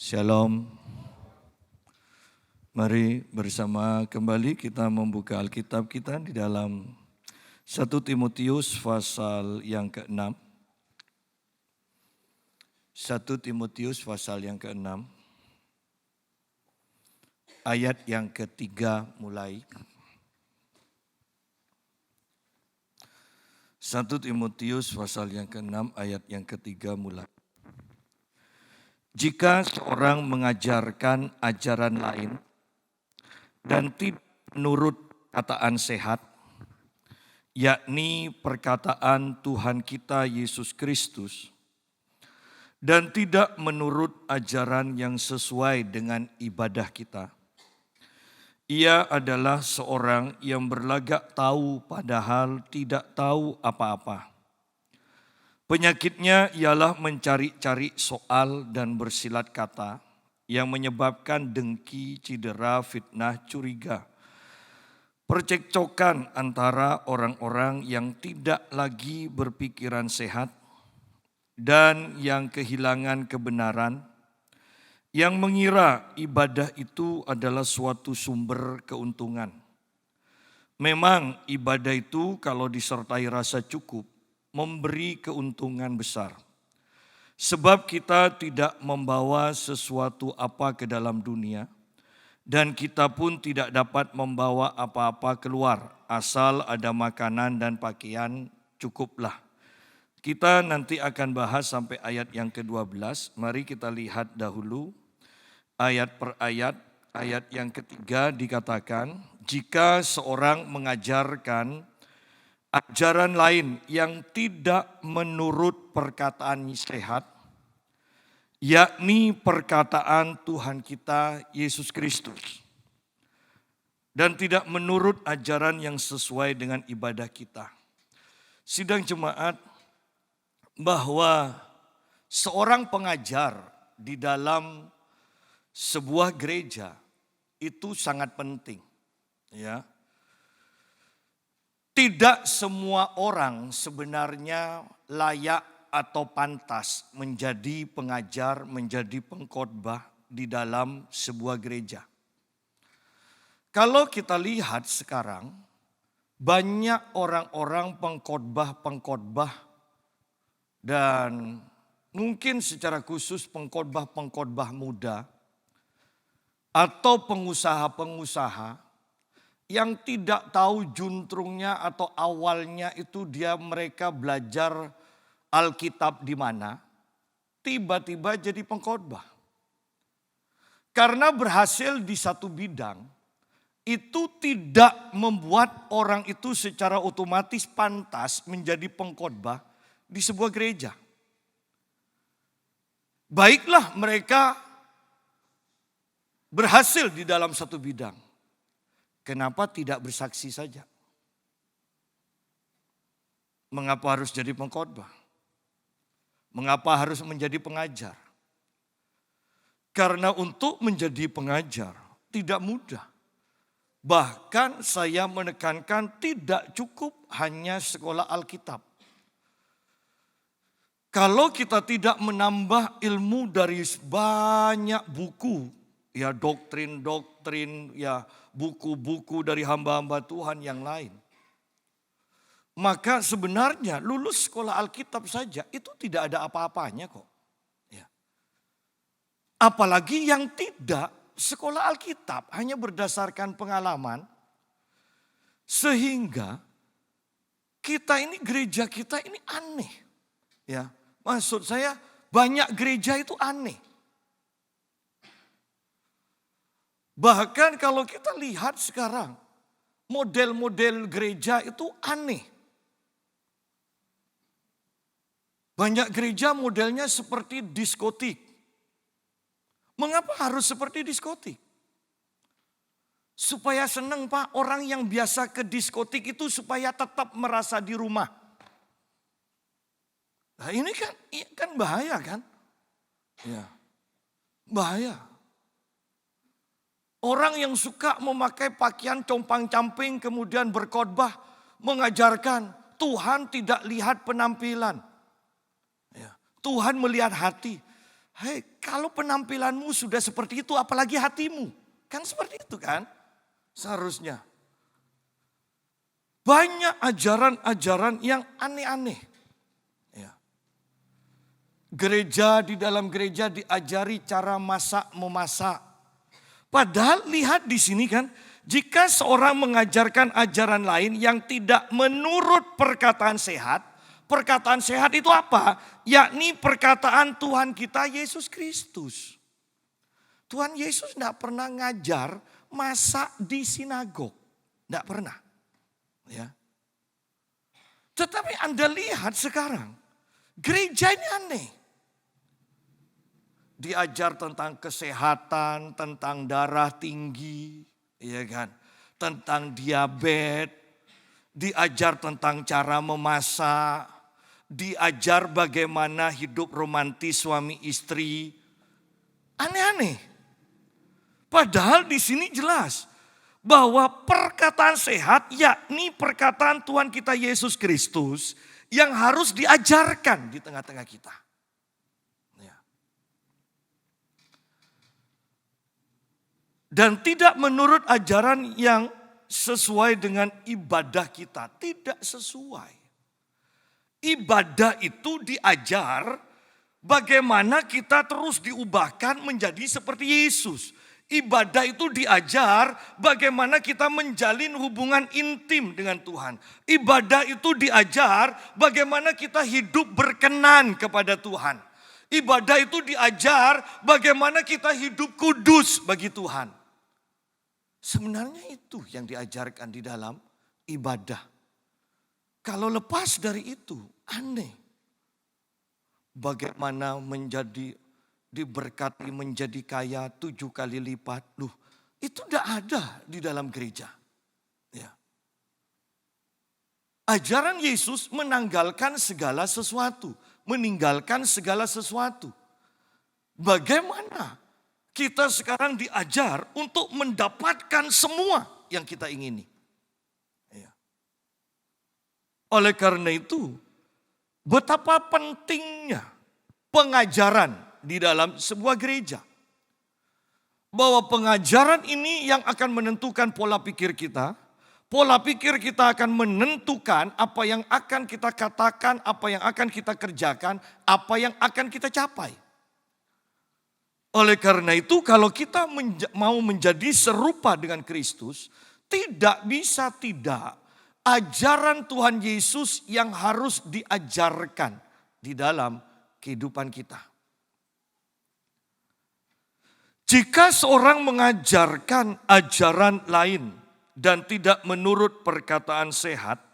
Shalom. Mari bersama kembali kita membuka Alkitab kita di dalam 1 Timotius pasal yang ke-6. 1 Timotius pasal yang ke-6. Ayat yang ketiga mulai. 1 Timotius pasal yang ke-6 ayat yang ketiga mulai. Jika seorang mengajarkan ajaran lain dan tidak menurut perkataan sehat, yakni perkataan Tuhan kita Yesus Kristus, dan tidak menurut ajaran yang sesuai dengan ibadah kita, ia adalah seorang yang berlagak tahu padahal tidak tahu apa-apa. Penyakitnya ialah mencari-cari soal dan bersilat kata yang menyebabkan dengki, cedera, fitnah, curiga. Percekcokan antara orang-orang yang tidak lagi berpikiran sehat dan yang kehilangan kebenaran, yang mengira ibadah itu adalah suatu sumber keuntungan. Memang ibadah itu kalau disertai rasa cukup, memberi keuntungan besar. Sebab kita tidak membawa sesuatu apa ke dalam dunia, dan kita pun tidak dapat membawa apa-apa keluar, asal ada makanan dan pakaian cukuplah. Kita nanti akan bahas sampai ayat yang ke-12. Mari kita lihat dahulu ayat per ayat. Ayat yang ketiga dikatakan, jika seorang mengajarkan ajaran lain yang tidak menurut perkataan sehat, yakni perkataan Tuhan kita Yesus Kristus, dan tidak menurut ajaran yang sesuai dengan ibadah kita. Sidang jemaat, bahwa seorang pengajar di dalam sebuah gereja itu sangat penting, ya. Tidak semua orang sebenarnya layak atau pantas menjadi pengajar, menjadi pengkhotbah di dalam sebuah gereja. Kalau kita lihat sekarang, banyak orang-orang pengkhotbah dan mungkin secara khusus pengkhotbah muda atau pengusaha-pengusaha yang tidak tahu juntrungnya atau awalnya itu mereka belajar Alkitab di mana, tiba-tiba jadi pengkhotbah. Karena berhasil di satu bidang, itu tidak membuat orang itu secara otomatis pantas menjadi pengkhotbah di sebuah gereja. Baiklah mereka berhasil di dalam satu bidang. Kenapa tidak bersaksi saja? Mengapa harus jadi pengkhotbah? Mengapa harus menjadi pengajar? Karena untuk menjadi pengajar tidak mudah. Bahkan saya menekankan tidak cukup hanya sekolah Alkitab. Kalau kita tidak menambah ilmu dari banyak buku, ya doktrin, ya buku-buku dari hamba-hamba Tuhan yang lain, maka sebenarnya lulus sekolah Alkitab saja itu tidak ada apa-apanya kok. Ya. Apalagi yang tidak sekolah Alkitab, hanya berdasarkan pengalaman, sehingga kita ini, gereja kita ini aneh. Ya, maksud saya banyak gereja itu aneh. Bahkan kalau kita lihat sekarang, model-model gereja itu aneh. Banyak gereja modelnya seperti diskotik. Mengapa harus seperti diskotik? Supaya senang Pak, orang yang biasa ke diskotik itu supaya tetap merasa di rumah. Nah ini kan bahaya kan? Ya, bahaya. Orang yang suka memakai pakaian compang-camping kemudian berkhotbah mengajarkan Tuhan tidak lihat penampilan. Ya, Tuhan melihat hati. Hei, kalau penampilanmu sudah seperti itu, apalagi hatimu. Kan seperti itu kan? Seharusnya. Banyak ajaran-ajaran yang aneh-aneh. Ya. Gereja, di dalam gereja diajari cara memasak. Padahal lihat di sini kan, jika seorang mengajarkan ajaran lain yang tidak menurut perkataan sehat itu apa? Yakni perkataan Tuhan kita Yesus Kristus. Tuhan Yesus tidak pernah ngajar masak di sinagog. Tidak pernah. Ya. Tetapi Anda lihat sekarang, gereja ini aneh. Diajar tentang kesehatan, tentang darah tinggi, ya kan? Tentang diabetes, diajar tentang cara memasak, diajar bagaimana hidup romantis suami istri. Aneh-aneh. Padahal di sini jelas bahwa perkataan sehat yakni perkataan Tuhan kita Yesus Kristus yang harus diajarkan di tengah-tengah kita. Ya. Dan tidak menurut ajaran yang sesuai dengan ibadah kita. Tidak sesuai. Ibadah itu diajar bagaimana kita terus diubahkan menjadi seperti Yesus. Ibadah itu diajar bagaimana kita menjalin hubungan intim dengan Tuhan. Ibadah itu diajar bagaimana kita hidup berkenan kepada Tuhan. Ibadah itu diajar bagaimana kita hidup kudus bagi Tuhan. Sebenarnya itu yang diajarkan di dalam ibadah. Kalau lepas dari itu, aneh. Bagaimana diberkati menjadi kaya 7 kali lipat. Loh, itu tidak ada di dalam gereja. Ya. Ajaran Yesus menanggalkan segala sesuatu. Meninggalkan segala sesuatu. Bagaimana kita sekarang diajar untuk mendapatkan semua yang kita ingini. Ya. Oleh karena itu, betapa pentingnya pengajaran di dalam sebuah gereja. Bahwa pengajaran ini yang akan menentukan pola pikir kita. Pola pikir kita akan menentukan apa yang akan kita katakan, apa yang akan kita kerjakan, apa yang akan kita capai. Oleh karena itu kalau kita mau menjadi serupa dengan Kristus, tidak bisa tidak. Ajaran Tuhan Yesus yang harus diajarkan di dalam kehidupan kita. Jika seorang mengajarkan ajaran lain dan tidak menurut perkataan sehat,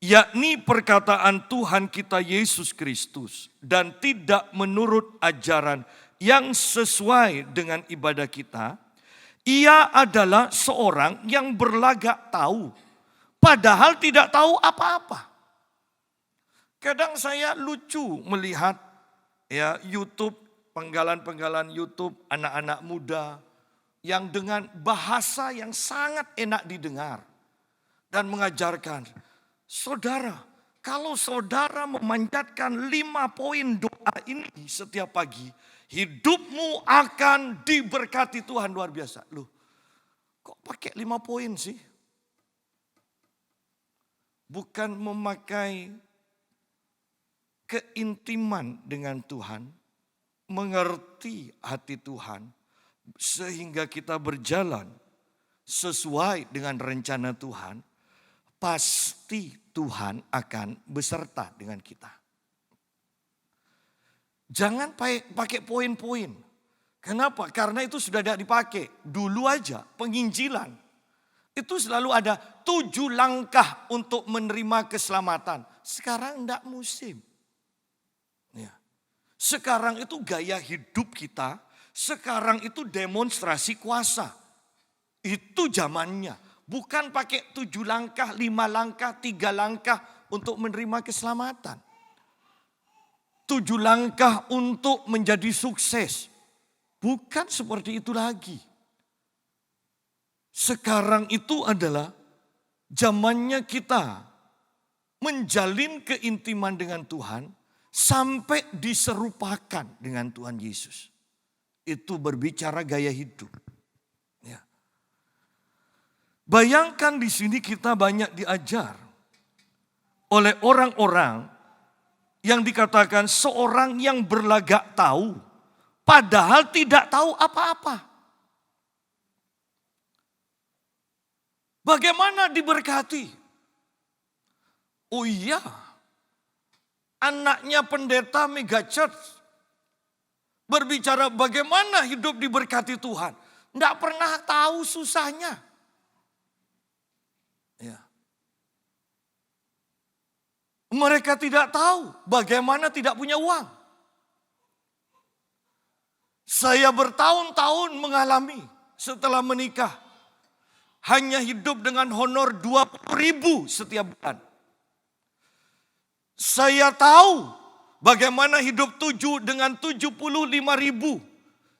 yakni perkataan Tuhan kita Yesus Kristus dan tidak menurut ajaran yang sesuai dengan ibadah kita, ia adalah seorang yang berlagak tahu, padahal tidak tahu apa-apa. Kadang saya lucu melihat ya YouTube, penggalan-penggalan YouTube anak-anak muda yang dengan bahasa yang sangat enak didengar dan mengajarkan, saudara, kalau saudara memanjatkan 5 poin doa ini setiap pagi, hidupmu akan diberkati Tuhan luar biasa. Loh, kok pakai 5 poin sih? Bukan memakai keintiman dengan Tuhan, mengerti hati Tuhan, sehingga kita berjalan sesuai dengan rencana Tuhan, pasti Tuhan akan beserta dengan kita. Jangan pakai poin-poin. Kenapa? Karena itu sudah tidak dipakai. Dulu aja penginjilan. Itu selalu ada 7 langkah untuk menerima keselamatan. Sekarang tidak musim. Ya. Sekarang itu gaya hidup kita. Sekarang itu demonstrasi kuasa. Itu zamannya. Bukan pakai 7 langkah, 5 langkah, 3 langkah untuk menerima keselamatan. 7 langkah untuk menjadi sukses. Bukan seperti itu lagi. Sekarang itu adalah zamannya kita menjalin keintiman dengan Tuhan sampai diserupakan dengan Tuhan Yesus. Itu berbicara gaya hidup. Ya. Bayangkan di sini kita banyak diajar oleh orang-orang yang dikatakan seorang yang berlagak tahu, padahal tidak tahu apa-apa. Bagaimana diberkati? Oh iya, anaknya pendeta mega church berbicara bagaimana hidup diberkati Tuhan. Tidak pernah tahu susahnya. Ya. Mereka tidak tahu bagaimana tidak punya uang. Saya bertahun-tahun mengalami setelah menikah. Hanya hidup dengan honor 20.000 setiap bulan. Saya tahu bagaimana hidup dengan 75.000.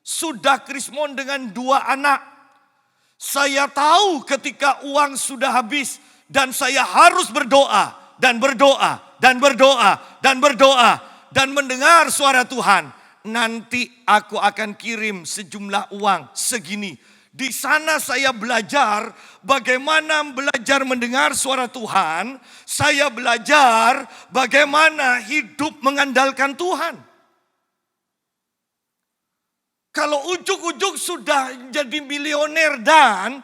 Sudah krismon dengan 2 anak. Saya tahu ketika uang sudah habis dan saya harus berdoa dan berdoa dan berdoa dan berdoa dan mendengar suara Tuhan. Nanti aku akan kirim sejumlah uang segini. Di sana saya belajar bagaimana belajar mendengar suara Tuhan. Saya belajar bagaimana hidup mengandalkan Tuhan. Kalau ujuk-ujuk sudah jadi milioner dan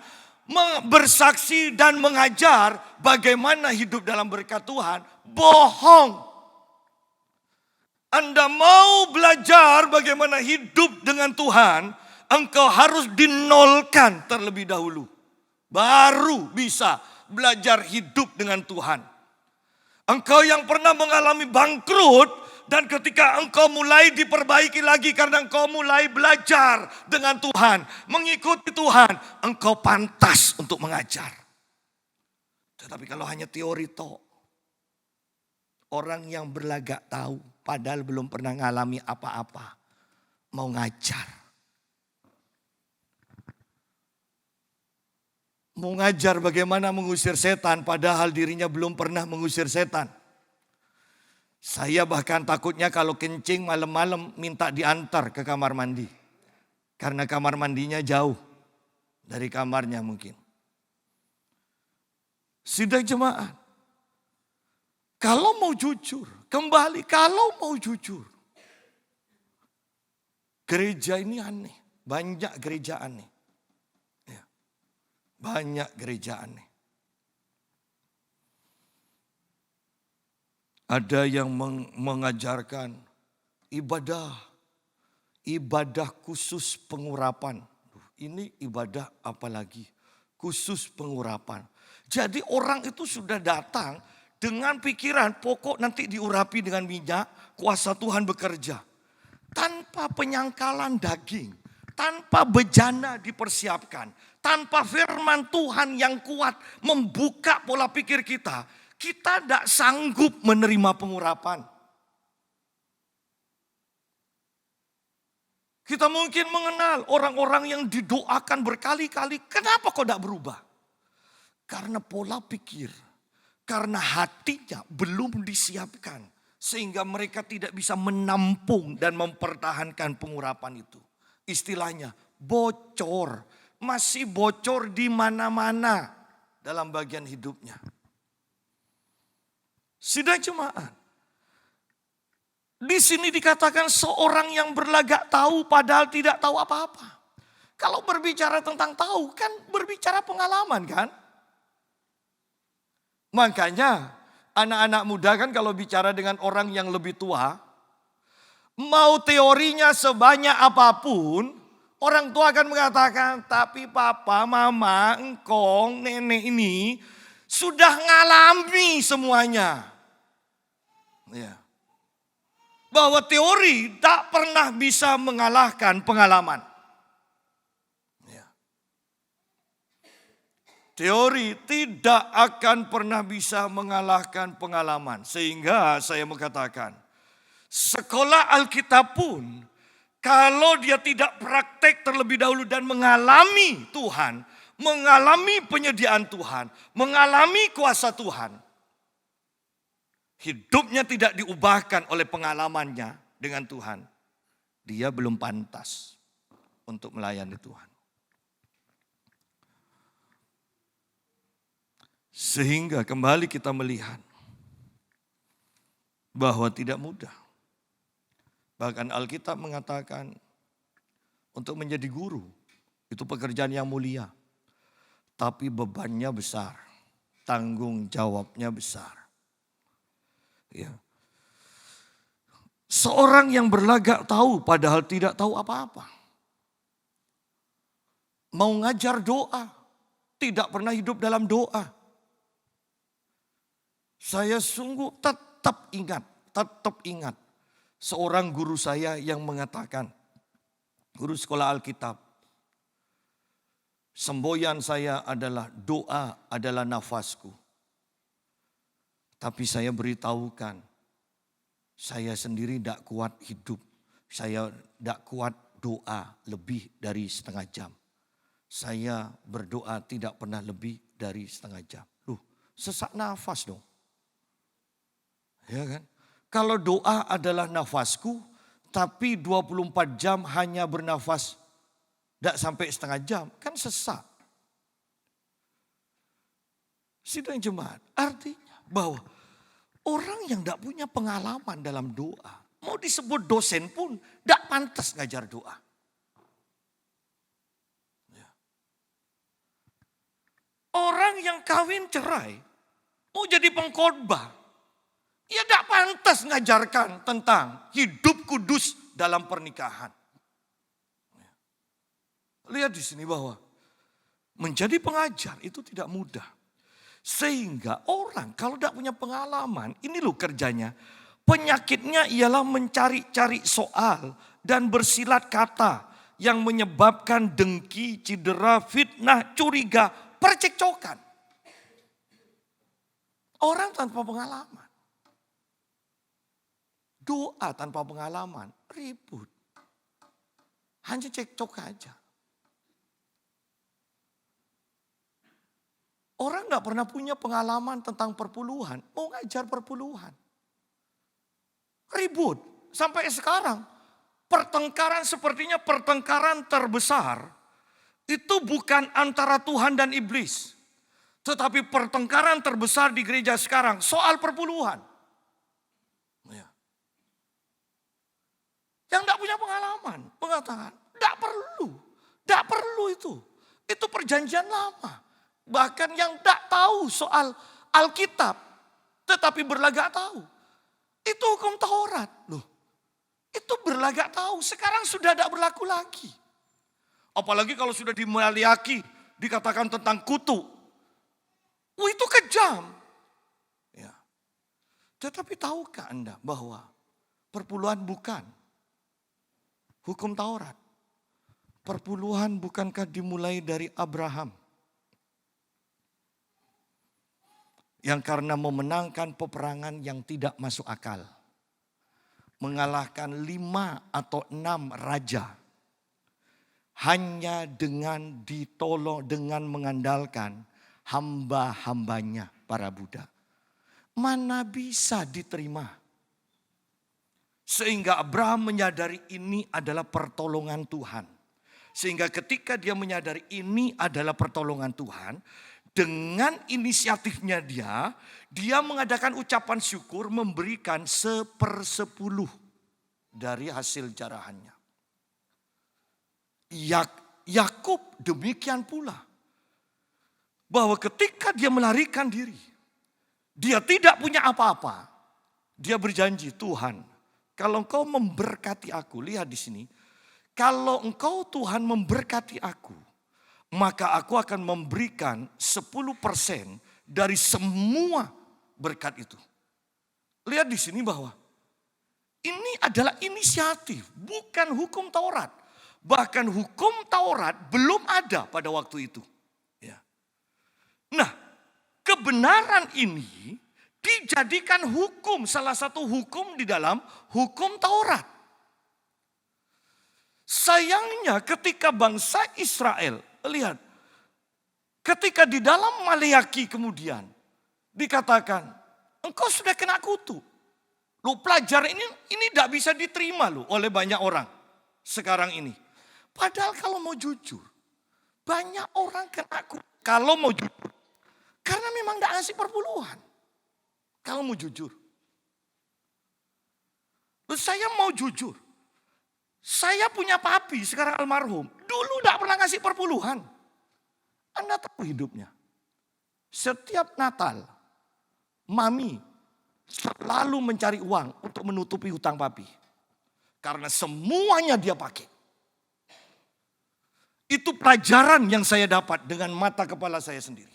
bersaksi dan mengajar bagaimana hidup dalam berkat Tuhan, bohong. Anda mau belajar bagaimana hidup dengan Tuhan, engkau harus dinolkan terlebih dahulu. Baru bisa belajar hidup dengan Tuhan. Engkau yang pernah mengalami bangkrut dan ketika engkau mulai diperbaiki lagi karena engkau mulai belajar dengan Tuhan, mengikuti Tuhan, engkau pantas untuk mengajar. Tetapi kalau hanya teori toh, orang yang berlagak tahu padahal belum pernah mengalami apa-apa, mau ngajar. Mau ngajar bagaimana mengusir setan padahal dirinya belum pernah mengusir setan. Saya bahkan takutnya kalau kencing malam-malam minta diantar ke kamar mandi. Karena kamar mandinya jauh dari kamarnya mungkin. Sidang jemaat. Kalau mau jujur, kembali kalau mau jujur. Gereja ini aneh, banyak gereja aneh. Banyak gereja aneh. Ada yang mengajarkan ibadah khusus pengurapan. Ini ibadah apalagi? Khusus pengurapan. Jadi orang itu sudah datang dengan pikiran pokok nanti diurapi dengan minyak, kuasa Tuhan bekerja. Tanpa penyangkalan daging, tanpa bejana dipersiapkan. Tanpa firman Tuhan yang kuat membuka pola pikir kita, kita tidak sanggup menerima pengurapan. Kita mungkin mengenal orang-orang yang didoakan berkali-kali, kenapa kok tidak berubah? Karena pola pikir, karena hatinya belum disiapkan. Sehingga mereka tidak bisa menampung dan mempertahankan pengurapan itu. Istilahnya bocor. Masih bocor di mana-mana dalam bagian hidupnya. Sidang jemaat. Di sini dikatakan seorang yang berlagak tahu padahal tidak tahu apa-apa. Kalau berbicara tentang tahu kan berbicara pengalaman kan? Makanya anak-anak muda kan kalau bicara dengan orang yang lebih tua, mau teorinya sebanyak apapun, orang tua akan mengatakan, tapi papa, mama, engkong, nenek ini sudah ngalami semuanya. Ya. Bahwa teori tak pernah bisa mengalahkan pengalaman. Ya. Teori tidak akan pernah bisa mengalahkan pengalaman. Sehingga saya mengatakan, sekolah Alkitab pun, kalau dia tidak praktek terlebih dahulu dan mengalami Tuhan, mengalami penyediaan Tuhan, mengalami kuasa Tuhan, hidupnya tidak diubahkan oleh pengalamannya dengan Tuhan, dia belum pantas untuk melayani Tuhan. Sehingga kembali kita melihat bahwa tidak mudah. Bahkan Alkitab mengatakan untuk menjadi guru itu pekerjaan yang mulia. Tapi bebannya besar, tanggung jawabnya besar. Ya. Seorang yang berlagak tahu padahal tidak tahu apa-apa. Mau ngajar doa, tidak pernah hidup dalam doa. Saya sungguh tetap ingat seorang guru saya yang mengatakan, guru sekolah Alkitab, semboyan saya adalah doa adalah nafasku. Tapi saya beritahukan, saya sendiri tidak kuat hidup. Saya tidak kuat doa lebih dari setengah jam. Saya berdoa tidak pernah lebih dari setengah jam. Loh, sesak nafas dong. Ya kan? Kalau doa adalah nafasku, tapi 24 jam hanya bernafas tidak sampai setengah jam, kan sesak. Sidang jemaat, artinya bahwa orang yang tidak punya pengalaman dalam doa, mau disebut dosen pun tidak pantas ngajar doa. Ya. Orang yang kawin cerai, mau jadi pengkhotbah, ya tidak pantas ngajarkan tentang hidup kudus dalam pernikahan. Lihat di sini bahwa menjadi pengajar itu tidak mudah. Sehingga orang kalau tidak punya pengalaman, ini loh kerjanya. Penyakitnya ialah mencari-cari soal dan bersilat kata yang menyebabkan dengki, cedera, fitnah, curiga, percekcokan. Orang tanpa pengalaman. Doa tanpa pengalaman, ribut. Hanya cekcok aja. Orang gak pernah punya pengalaman tentang perpuluhan, mau ngajar perpuluhan. Ribut, sampai sekarang pertengkaran sepertinya pertengkaran terbesar itu bukan antara Tuhan dan iblis. Tetapi pertengkaran terbesar di gereja sekarang soal perpuluhan. Ya. Yang gak punya pengalaman mengatakan, gak perlu itu. Itu perjanjian lama. Bahkan yang tak tahu soal Alkitab, tetapi berlagak tahu. Itu hukum Taurat. Loh, itu berlagak tahu. Sekarang sudah tidak berlaku lagi. Apalagi kalau sudah di Maliaki dikatakan tentang kutu. Itu kejam. Ya. Tetapi tahukah Anda bahwa perpuluhan bukan hukum Taurat? Perpuluhan bukankah dimulai dari Abraham? Yang karena memenangkan peperangan yang tidak masuk akal. Mengalahkan 5 atau 6 raja. Hanya dengan ditolong, dengan mengandalkan hamba-hambanya para budak. Mana bisa diterima. Sehingga Abraham menyadari ini adalah pertolongan Tuhan. Sehingga ketika dia menyadari ini adalah pertolongan Tuhan, dengan inisiatifnya dia mengadakan ucapan syukur memberikan 1/10 dari hasil jarahannya. Yakub demikian pula. Bahwa ketika dia melarikan diri, dia tidak punya apa-apa. Dia berjanji, Tuhan, kalau engkau memberkati aku, lihat di sini, kalau engkau Tuhan memberkati aku, maka aku akan memberikan 10% dari semua berkat itu. Lihat di sini bahwa ini adalah inisiatif, bukan hukum Taurat. Bahkan hukum Taurat belum ada pada waktu itu. Ya. Nah, kebenaran ini dijadikan hukum, salah satu hukum di dalam hukum Taurat. Sayangnya ketika bangsa Israel, lihat, ketika di dalam Maleaki kemudian dikatakan engkau sudah kena kutuk. Lu pelajaran ini tidak bisa diterima loh oleh banyak orang sekarang ini. Padahal kalau mau jujur, banyak orang kena kutuk. Kalau mau jujur, karena memang tidak ngasih perpuluhan. Kalau mau jujur. Terus saya mau jujur. Saya punya papi sekarang almarhum. Dulu tidak pernah ngasih perpuluhan. Anda tahu hidupnya. Setiap Natal, mami selalu mencari uang untuk menutupi hutang papi. Karena semuanya dia pakai. Itu pelajaran yang saya dapat dengan mata kepala saya sendiri.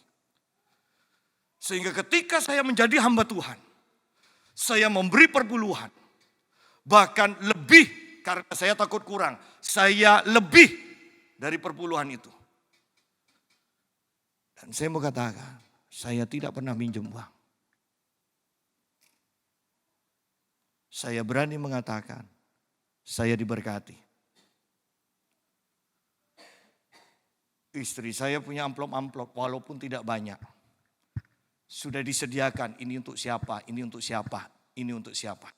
Sehingga ketika saya menjadi hamba Tuhan, saya memberi perpuluhan. Bahkan lebih karena saya takut kurang. Saya lebih dari perpuluhan itu. Dan saya mau katakan, saya tidak pernah minjem uang. Saya berani mengatakan, saya diberkati. Istri saya punya amplop-amplop walaupun tidak banyak. Sudah disediakan, ini untuk siapa, ini untuk siapa, ini untuk siapa.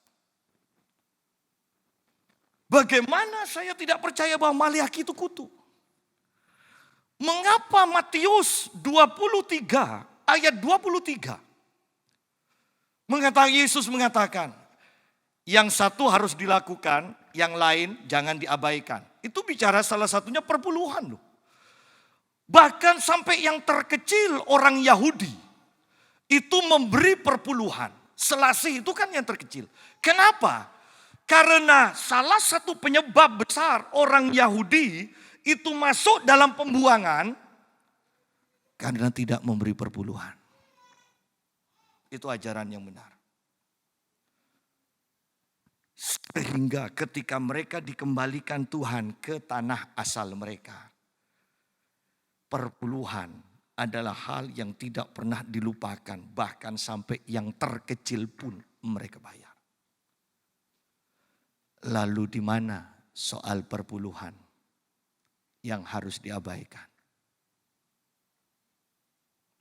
Bagaimana saya tidak percaya bahwa Maliaki itu kutuk? Mengapa Matius 23 ayat 23 mengatakan, Yesus mengatakan, yang satu harus dilakukan, yang lain jangan diabaikan. Itu bicara salah satunya perpuluhan loh. Bahkan sampai yang terkecil orang Yahudi itu memberi perpuluhan. Selasih itu kan yang terkecil. Kenapa? Karena salah satu penyebab besar orang Yahudi itu masuk dalam pembuangan karena tidak memberi perpuluhan. Itu ajaran yang benar. Sehingga ketika mereka dikembalikan Tuhan ke tanah asal mereka, perpuluhan adalah hal yang tidak pernah dilupakan, bahkan sampai yang terkecil pun mereka bayar. Lalu di mana soal perpuluhan yang harus diabaikan?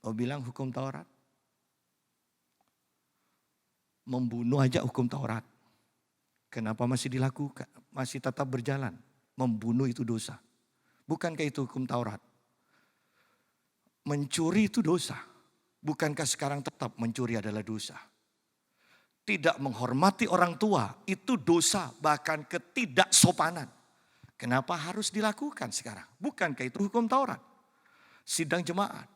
Kau bilang hukum Taurat? Membunuh aja hukum Taurat. Kenapa masih dilakukan? Masih tetap berjalan. Membunuh itu dosa. Bukankah itu hukum Taurat? Mencuri itu dosa. Bukankah sekarang tetap mencuri adalah dosa? Tidak menghormati orang tua itu dosa, bahkan ketidaksopanan. Kenapa harus dilakukan sekarang? Bukankah itu hukum Taurat? Sidang jemaat.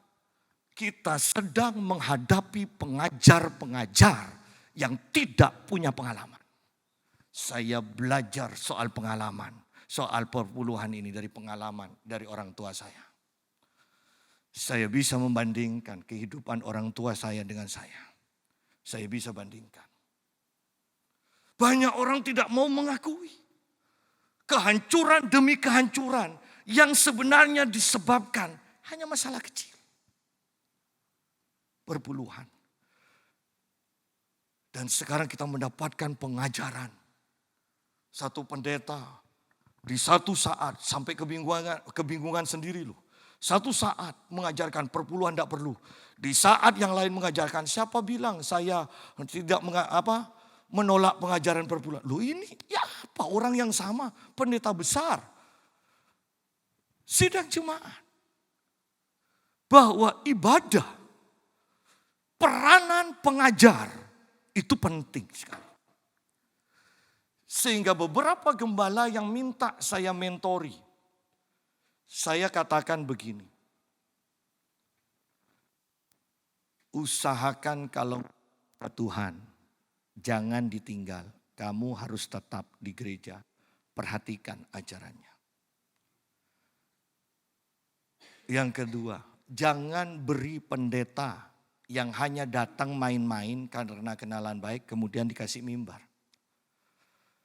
Kita sedang menghadapi pengajar-pengajar yang tidak punya pengalaman. Saya belajar soal pengalaman, soal perpuluhan ini dari pengalaman dari orang tua saya. Saya bisa membandingkan kehidupan orang tua saya dengan saya. Saya bisa bandingkan. Banyak orang tidak mau mengakui kehancuran demi kehancuran yang sebenarnya disebabkan hanya masalah kecil. Perpuluhan. Dan sekarang kita mendapatkan pengajaran. Satu pendeta di satu saat sampai kebingungan sendiri loh. Satu saat mengajarkan perpuluhan tidak perlu. Di saat yang lain mengajarkan, siapa bilang saya tidak menolak pengajaran perpuluhan. Loh ini ya apa orang yang sama, pendeta besar. Sidang jemaat. Bahwa ibadah, peranan pengajar itu penting sekali. Sehingga beberapa gembala yang minta saya mentori. Saya katakan begini. Usahakan kalau Tuhan. Jangan ditinggal, kamu harus tetap di gereja, perhatikan ajarannya. Yang kedua, jangan beri pendeta yang hanya datang main-main karena kenalan baik kemudian dikasih mimbar.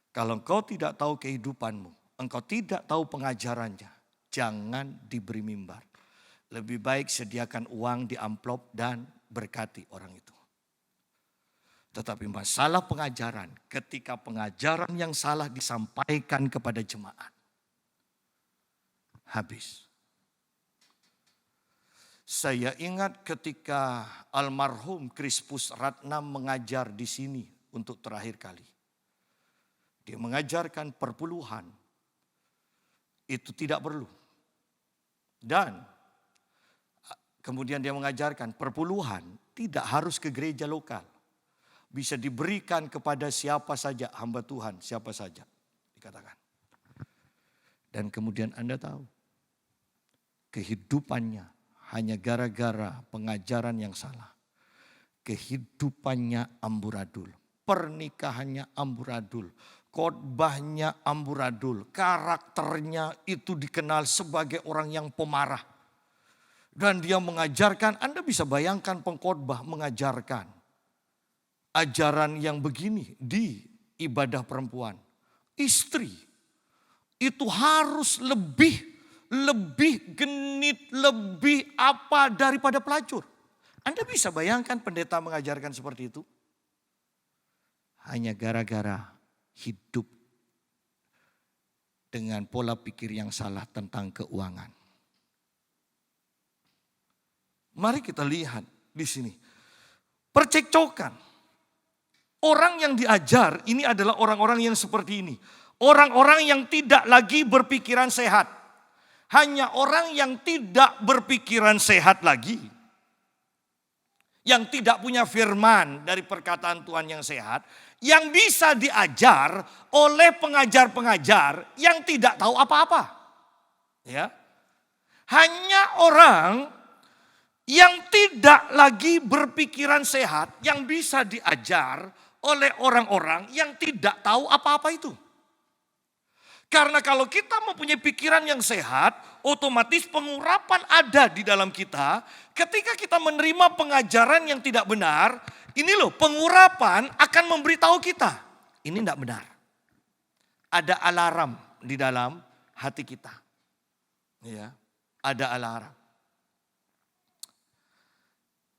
Kalau engkau tidak tahu kehidupanmu, engkau tidak tahu pengajarannya, jangan diberi mimbar. Lebih baik sediakan uang di amplop dan berkati orang itu. Tetapi masalah pengajaran, ketika pengajaran yang salah disampaikan kepada jemaat, habis. Saya ingat ketika almarhum Crispus Ratna mengajar di sini untuk terakhir kali. Dia mengajarkan perpuluhan. Itu tidak perlu. Dan kemudian dia mengajarkan perpuluhan tidak harus ke gereja lokal. Bisa diberikan kepada siapa saja, hamba Tuhan, siapa saja. Dikatakan. Dan kemudian Anda tahu, kehidupannya hanya gara-gara pengajaran yang salah. Kehidupannya amburadul, pernikahannya amburadul, khotbahnya amburadul, karakternya itu dikenal sebagai orang yang pemarah. Dan dia mengajarkan, Anda bisa bayangkan pengkhotbah mengajarkan ajaran yang begini di ibadah perempuan. Istri itu harus lebih genit, lebih apa daripada pelacur. Anda bisa bayangkan pendeta mengajarkan seperti itu? Hanya gara-gara hidup dengan pola pikir yang salah tentang keuangan. Mari kita lihat di sini. Percekcokan. Orang yang diajar ini adalah orang-orang yang seperti ini. Orang-orang yang tidak lagi berpikiran sehat. Hanya orang yang tidak berpikiran sehat lagi. Yang tidak punya firman dari perkataan Tuhan yang sehat. Yang bisa diajar oleh pengajar-pengajar yang tidak tahu apa-apa. Ya. Hanya orang yang tidak lagi berpikiran sehat. Yang bisa diajar oleh orang-orang yang tidak tahu apa-apa itu. Karena kalau kita mempunyai pikiran yang sehat, otomatis pengurapan ada di dalam kita. Ketika kita menerima pengajaran yang tidak benar, ini loh pengurapan akan memberitahu kita. Ini tidak benar. Ada alarm di dalam hati kita. Ya, ada alarm.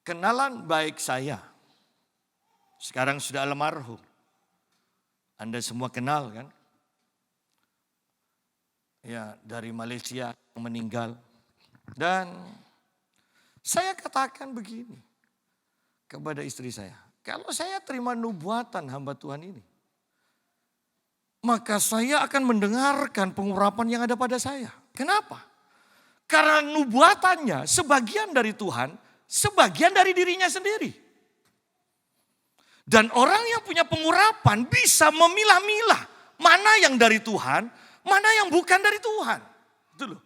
Kenalan baik saya. Sekarang sudah almarhum. Anda semua kenal kan? Ya, dari Malaysia yang meninggal. Dan saya katakan begini kepada istri saya. Kalau saya terima nubuatan hamba Tuhan ini, maka saya akan mendengarkan pengurapan yang ada pada saya. Kenapa? Karena nubuatannya sebagian dari Tuhan, sebagian dari dirinya sendiri. Dan orang yang punya pengurapan bisa memilah-milah mana yang dari Tuhan, mana yang bukan dari Tuhan. Itu loh.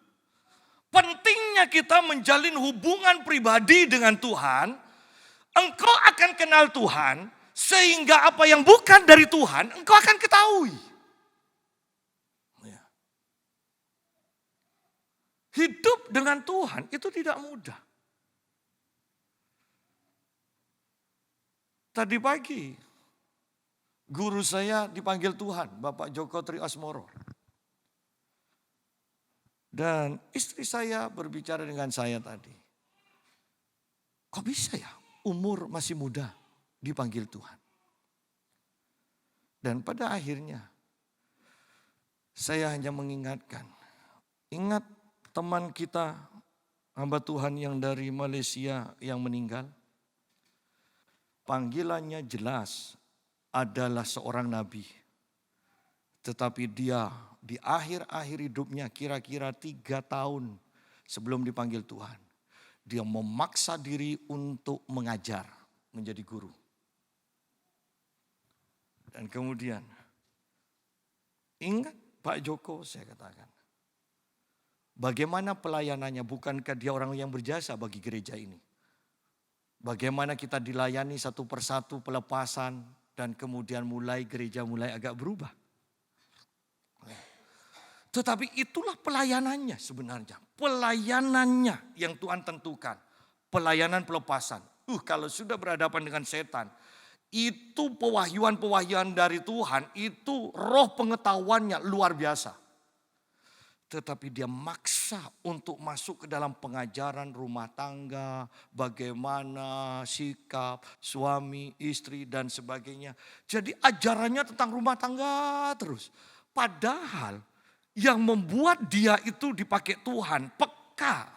Pentingnya kita menjalin hubungan pribadi dengan Tuhan. Engkau akan kenal Tuhan sehingga apa yang bukan dari Tuhan engkau akan ketahui. Ya. Hidup dengan Tuhan itu tidak mudah. Tadi pagi guru saya dipanggil Tuhan, Bapak Joko Triasmoro. Dan istri saya berbicara dengan saya tadi. Kok bisa ya umur masih muda dipanggil Tuhan? Dan pada akhirnya saya hanya mengingatkan. Ingat teman kita hamba Tuhan yang dari Malaysia yang meninggal? Panggilannya jelas adalah seorang nabi. Tetapi dia di akhir-akhir hidupnya kira-kira 3 tahun sebelum dipanggil Tuhan. Dia memaksa diri untuk mengajar, menjadi guru. Dan kemudian, ingat Pak Joko saya katakan. Bagaimana pelayanannya, bukankah dia orang yang berjasa bagi gereja ini? Bagaimana kita dilayani satu persatu pelepasan dan kemudian gereja mulai agak berubah. Tetapi itulah pelayanannya sebenarnya. Pelayanannya yang Tuhan tentukan. Pelayanan pelepasan. Kalau sudah berhadapan dengan setan. Itu pewahyuan-pewahyuan dari Tuhan. Itu roh pengetahuannya luar biasa. Tetapi dia maksa untuk masuk ke dalam pengajaran rumah tangga. Bagaimana sikap suami, istri dan sebagainya. Jadi ajarannya tentang rumah tangga terus. Padahal yang membuat dia itu dipakai Tuhan peka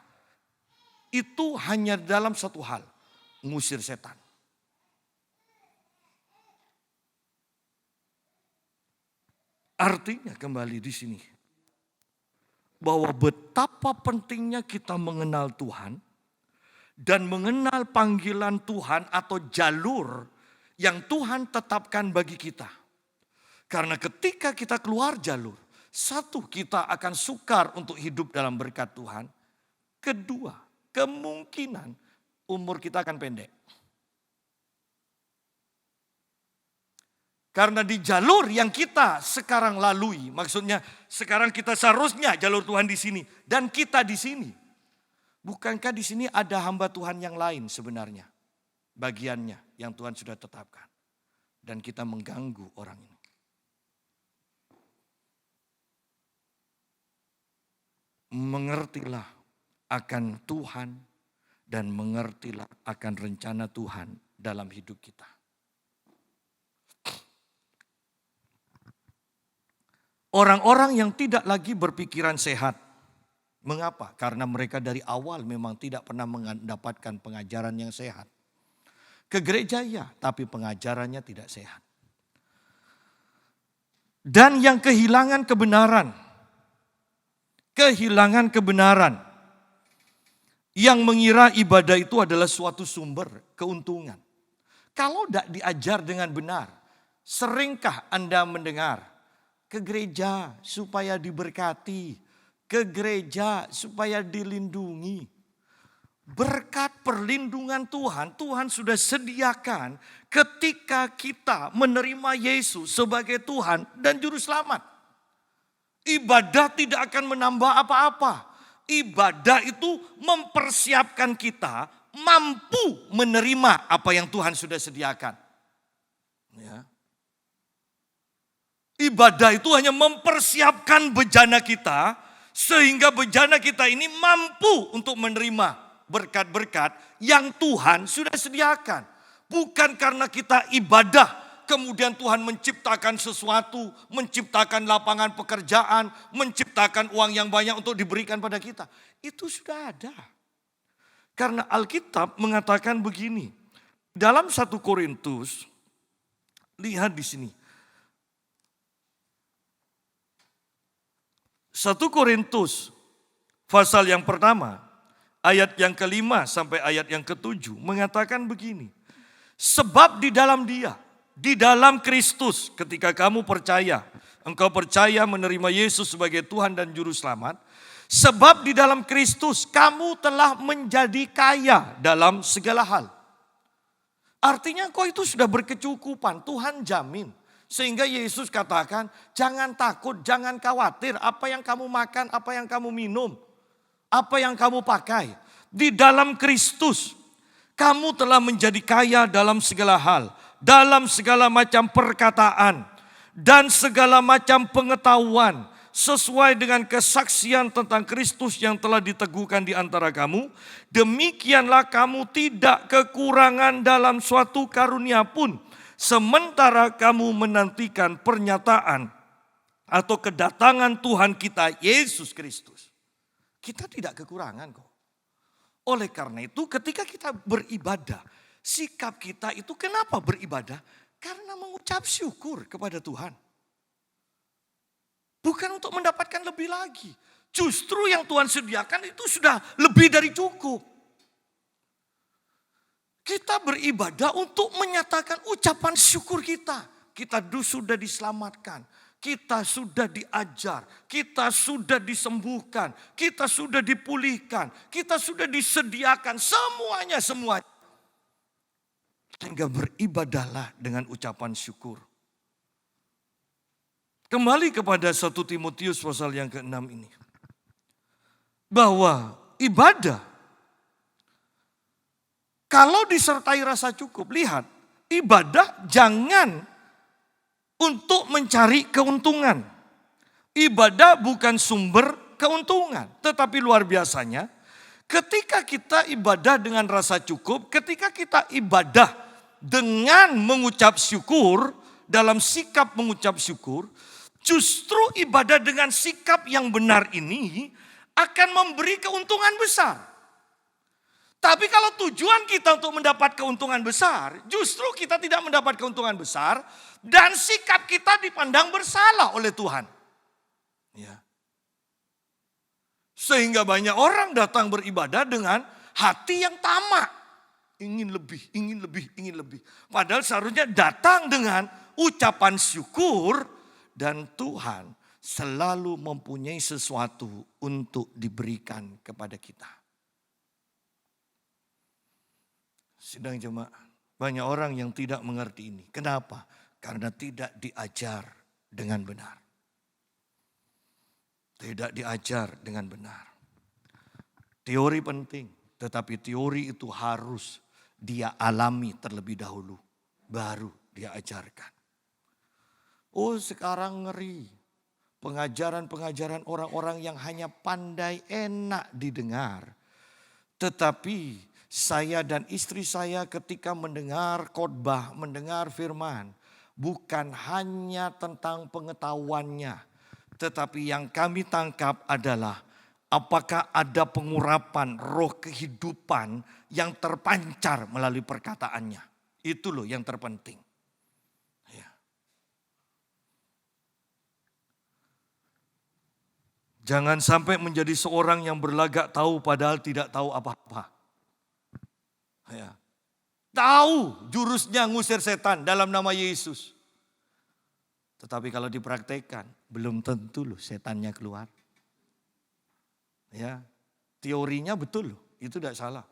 itu hanya dalam satu hal, ngusir setan. Artinya kembali di sini, bahwa betapa pentingnya kita mengenal Tuhan dan mengenal panggilan Tuhan atau jalur yang Tuhan tetapkan bagi kita. Karena ketika kita keluar jalur, satu, kita akan sukar untuk hidup dalam berkat Tuhan. Kedua, kemungkinan umur kita akan pendek. Karena di jalur yang kita sekarang lalui, maksudnya sekarang kita seharusnya jalur Tuhan di sini dan kita di sini. Bukankah di sini ada hamba Tuhan yang lain sebenarnya? Bagiannya yang Tuhan sudah tetapkan. Dan kita mengganggu orang ini. Mengertilah akan Tuhan dan mengertilah akan rencana Tuhan dalam hidup kita. Orang-orang yang tidak lagi berpikiran sehat. Mengapa? Karena mereka dari awal memang tidak pernah mendapatkan pengajaran yang sehat. Ke gereja ya, tapi pengajarannya tidak sehat. Dan yang kehilangan kebenaran. Kehilangan kebenaran. Yang mengira ibadah itu adalah suatu sumber keuntungan. Kalau tidak diajar dengan benar, seringkah Anda mendengar? Ke gereja supaya diberkati. Ke gereja supaya dilindungi. Berkat perlindungan Tuhan, Tuhan sudah sediakan ketika kita menerima Yesus sebagai Tuhan dan Juru Selamat. Ibadah tidak akan menambah apa-apa. Ibadah itu mempersiapkan kita mampu menerima apa yang Tuhan sudah sediakan. Ya. Ibadah itu hanya mempersiapkan bejana kita sehingga bejana kita ini mampu untuk menerima berkat-berkat yang Tuhan sudah sediakan. Bukan karena kita ibadah kemudian Tuhan menciptakan sesuatu, menciptakan lapangan pekerjaan, menciptakan uang yang banyak untuk diberikan pada kita. Itu sudah ada. Karena Alkitab mengatakan begini. Dalam 1 Korintus, lihat di sini. 1 Korintus pasal yang pertama, ayat yang kelima sampai ayat yang ketujuh mengatakan begini. Sebab di dalam Dia, di dalam Kristus ketika kamu percaya, engkau percaya menerima Yesus sebagai Tuhan dan Juru Selamat. Sebab di dalam Kristus kamu telah menjadi kaya dalam segala hal. Artinya kau itu sudah berkecukupan, Tuhan jamin. Sehingga Yesus katakan, jangan takut, jangan khawatir apa yang kamu makan, apa yang kamu minum, apa yang kamu pakai. Di dalam Kristus, kamu telah menjadi kaya dalam segala hal, dalam segala macam perkataan, dan segala macam pengetahuan, sesuai dengan kesaksian tentang Kristus yang telah diteguhkan di antara kamu. Demikianlah kamu tidak kekurangan dalam suatu karunia pun. Sementara kamu menantikan pernyataan atau kedatangan Tuhan kita Yesus Kristus. Kita tidak kekurangan kok. Oleh karena itu ketika kita beribadah, sikap kita itu kenapa beribadah? Karena mengucap syukur kepada Tuhan. Bukan untuk mendapatkan lebih lagi. Justru yang Tuhan sediakan itu sudah lebih dari cukup. Kita beribadah untuk menyatakan ucapan syukur kita. Kita sudah diselamatkan. Kita sudah diajar. Kita sudah disembuhkan. Kita sudah dipulihkan. Kita sudah disediakan. Semuanya. Sehingga beribadahlah dengan ucapan syukur. Kembali kepada 1 Timotius pasal yang ke-6 ini. Bahwa ibadah kalau disertai rasa cukup, lihat, ibadah jangan untuk mencari keuntungan. Ibadah bukan sumber keuntungan, tetapi luar biasanya ketika kita ibadah dengan rasa cukup, ketika kita ibadah dengan mengucap syukur, dalam sikap mengucap syukur, justru ibadah dengan sikap yang benar ini akan memberi keuntungan besar. Tapi kalau tujuan kita untuk mendapat keuntungan besar, justru kita tidak mendapat keuntungan besar dan sikap kita dipandang bersalah oleh Tuhan. Ya. Sehingga banyak orang datang beribadah dengan hati yang tamak. Ingin lebih, ingin lebih, ingin lebih. Padahal seharusnya datang dengan ucapan syukur dan Tuhan selalu mempunyai sesuatu untuk diberikan kepada kita. Sidang jemaat, banyak orang yang tidak mengerti ini. Kenapa? Karena tidak diajar dengan benar. Tidak diajar dengan benar. Teori penting, tetapi teori itu harus dia alami terlebih dahulu, baru dia ajarkan. Oh, sekarang ngeri. Pengajaran-pengajaran orang-orang yang hanya pandai enak didengar. Tetapi saya dan istri saya ketika mendengar khotbah, mendengar firman, bukan hanya tentang pengetahuannya, tetapi yang kami tangkap adalah apakah ada pengurapan roh kehidupan yang terpancar melalui perkataannya. Itu loh yang terpenting. Ya. Jangan sampai menjadi seorang yang berlagak tahu padahal tidak tahu apa-apa. Ya. Tahu jurusnya ngusir setan dalam nama Yesus. Tetapi kalau dipraktekkan belum tentu loh setannya keluar. Ya, teorinya betul loh, itu tidak salah.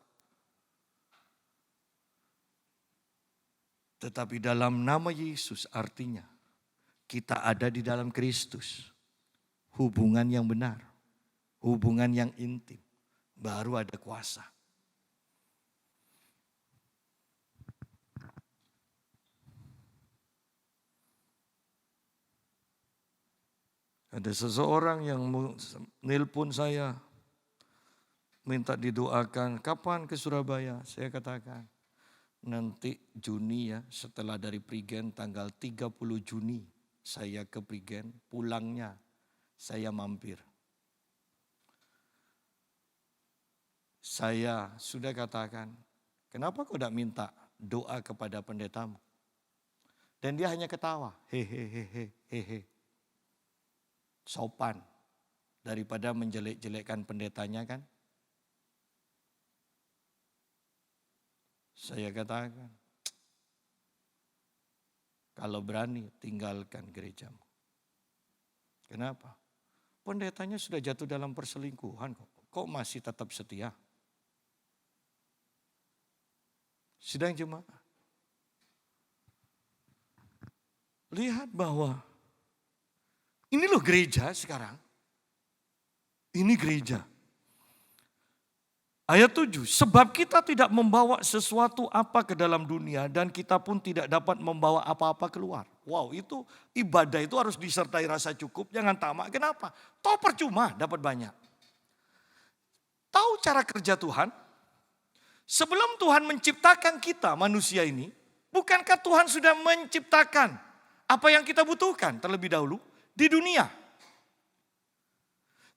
Tetapi dalam nama Yesus artinya kita ada di dalam Kristus. Hubungan yang benar, hubungan yang intim, baru ada kuasa. Ada seseorang yang nelpon saya, minta didoakan, kapan ke Surabaya? Saya katakan, nanti Juni ya, setelah dari Prigen tanggal 30 Juni saya ke Prigen, pulangnya saya mampir. Saya sudah katakan, kenapa kau tidak minta doa kepada pendetamu? Dan dia hanya ketawa, hehehe. Sopan, daripada menjelek-jelekkan pendetanya kan. Saya katakan, kalau berani tinggalkan gerejamu. Kenapa? Pendetanya sudah jatuh dalam perselingkuhan kok masih tetap setia? Sidang jemaat, lihat bahwa ini loh gereja sekarang. Ini gereja. Ayat 7, sebab kita tidak membawa sesuatu apa ke dalam dunia dan kita pun tidak dapat membawa apa-apa keluar. Wow, itu ibadah itu harus disertai rasa cukup, jangan tamak. Kenapa? Toh percuma dapat banyak. Tahu cara kerja Tuhan? Sebelum Tuhan menciptakan kita manusia ini, bukankah Tuhan sudah menciptakan apa yang kita butuhkan terlebih dahulu di dunia?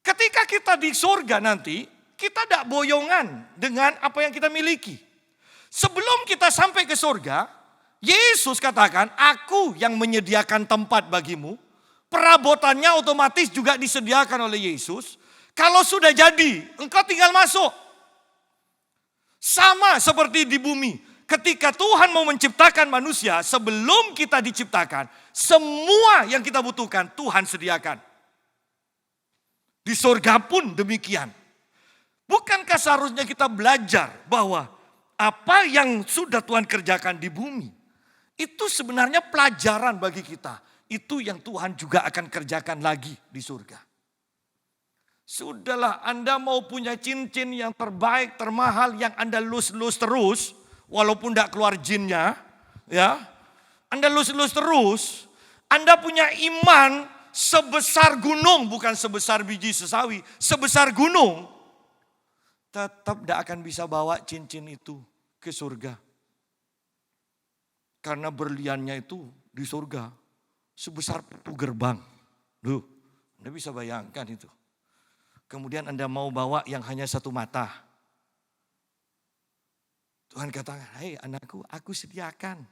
Ketika kita di surga nanti, kita tidak boyongan dengan apa yang kita miliki. Sebelum kita sampai ke surga, Yesus katakan, aku yang menyediakan tempat bagimu. Perabotannya otomatis juga disediakan oleh Yesus. Kalau sudah jadi, engkau tinggal masuk. Sama seperti di bumi. Ketika Tuhan mau menciptakan manusia, sebelum kita diciptakan, semua yang kita butuhkan Tuhan sediakan. Di surga pun demikian. Bukankah seharusnya kita belajar bahwa apa yang sudah Tuhan kerjakan di bumi, itu sebenarnya pelajaran bagi kita. Itu yang Tuhan juga akan kerjakan lagi di surga. Sudahlah, Anda mau punya cincin yang terbaik, termahal, yang Anda lus-lus terus, walaupun tidak keluar jinnya, ya, Anda lus-lus terus, Anda punya iman sebesar gunung, bukan sebesar biji sesawi, sebesar gunung, tetap tidak akan bisa bawa cincin itu ke surga. Karena berliannya itu di surga sebesar pintu gerbang. Duh, Anda bisa bayangkan itu. Kemudian Anda mau bawa yang hanya satu mata. Tuhan katakan, hei anakku, aku sediakan.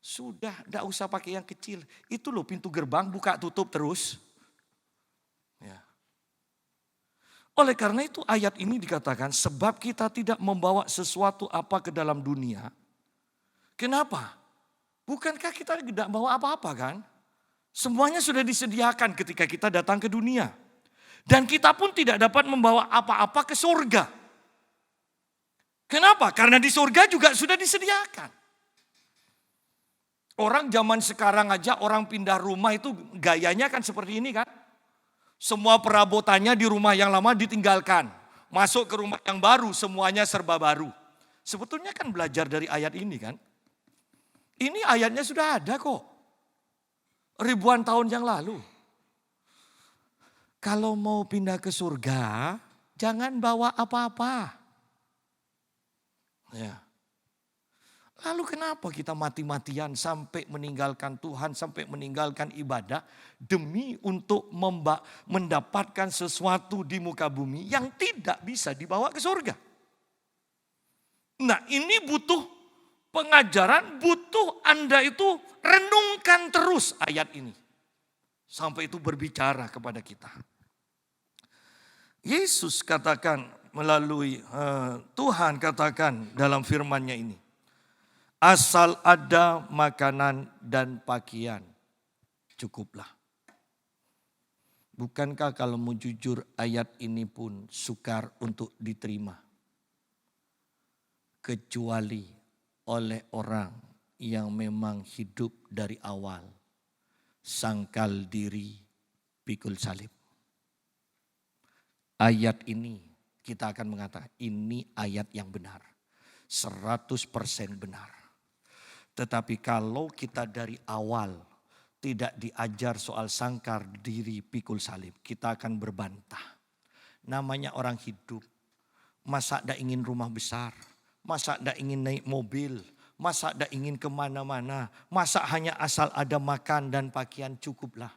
Sudah, tidak usah pakai yang kecil. Itu loh pintu gerbang, buka tutup terus. Ya. Oleh karena itu ayat ini dikatakan, sebab kita tidak membawa sesuatu apa ke dalam dunia. Kenapa? Bukankah kita tidak bawa apa-apa kan? Semuanya sudah disediakan ketika kita datang ke dunia. Dan kita pun tidak dapat membawa apa-apa ke surga. Kenapa? Karena di surga juga sudah disediakan. Orang zaman sekarang aja orang pindah rumah itu gayanya kan seperti ini kan. Semua perabotannya di rumah yang lama ditinggalkan. Masuk ke rumah yang baru semuanya serba baru. Sebetulnya kan belajar dari ayat ini kan. Ini ayatnya sudah ada kok. Ribuan tahun yang lalu. Kalau mau pindah ke surga, jangan bawa apa-apa. Ya. Lalu kenapa kita mati-matian sampai meninggalkan Tuhan, sampai meninggalkan ibadah demi untuk mendapatkan sesuatu di muka bumi yang tidak bisa dibawa ke surga? Nah, ini butuh pengajaran, butuh Anda itu renungkan terus ayat ini. Sampai itu berbicara kepada kita. Yesus katakan melalui Tuhan katakan dalam firman-Nya ini. Asal ada makanan dan pakaian, cukuplah. Bukankah kalau mau jujur ayat ini pun sukar untuk diterima? Kecuali oleh orang yang memang hidup dari awal. Sangkal diri, pikul salib. Ayat ini kita akan mengatakan ini ayat yang benar. 100% benar. Tetapi kalau kita dari awal tidak diajar soal sangkar diri pikul salib, kita akan berbantah. Namanya orang hidup, masa tidak ingin rumah besar, masa tidak ingin naik mobil, masa tidak ingin kemana-mana, masa hanya asal ada makan dan pakaian cukuplah.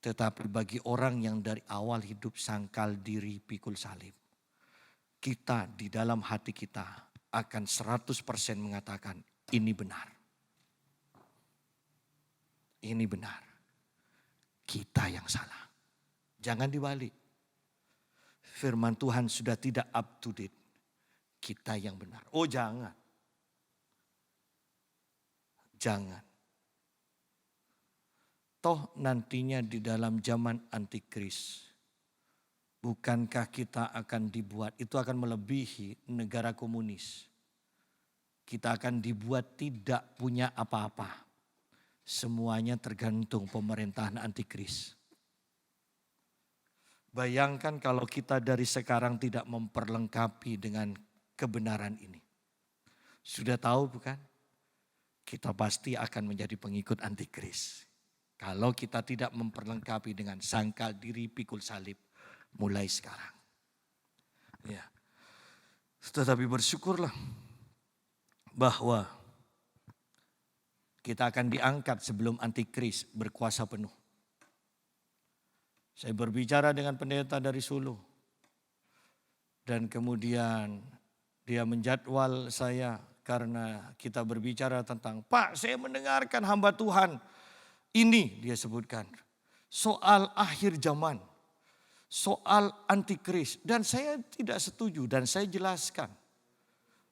Tetapi bagi orang yang dari awal hidup sangkal diri pikul salib, kita di dalam hati kita akan 100% mengatakan ini benar. Ini benar. Kita yang salah. Jangan dibalik. Firman Tuhan sudah tidak up to date. Kita yang benar. Oh jangan. Jangan. Toh nantinya di dalam zaman antikris. Bukankah kita akan dibuat, itu akan melebihi negara komunis. Kita akan dibuat tidak punya apa-apa. Semuanya tergantung pemerintahan antikris. Bayangkan kalau kita dari sekarang tidak memperlengkapi dengan kebenaran ini. Sudah tahu bukan? Kita pasti akan menjadi pengikut antikris. Kalau kita tidak memperlengkapi dengan sangkal diri pikul salib. Mulai sekarang. Ya. Tetapi bersyukurlah bahwa kita akan diangkat sebelum antikris berkuasa penuh. Saya berbicara dengan pendeta dari Solo. Dan kemudian dia menjadwal saya karena kita berbicara tentang, Pak, saya mendengarkan hamba Tuhan. Ini dia sebutkan. Soal akhir zaman. Soal antikris, dan saya tidak setuju dan saya jelaskan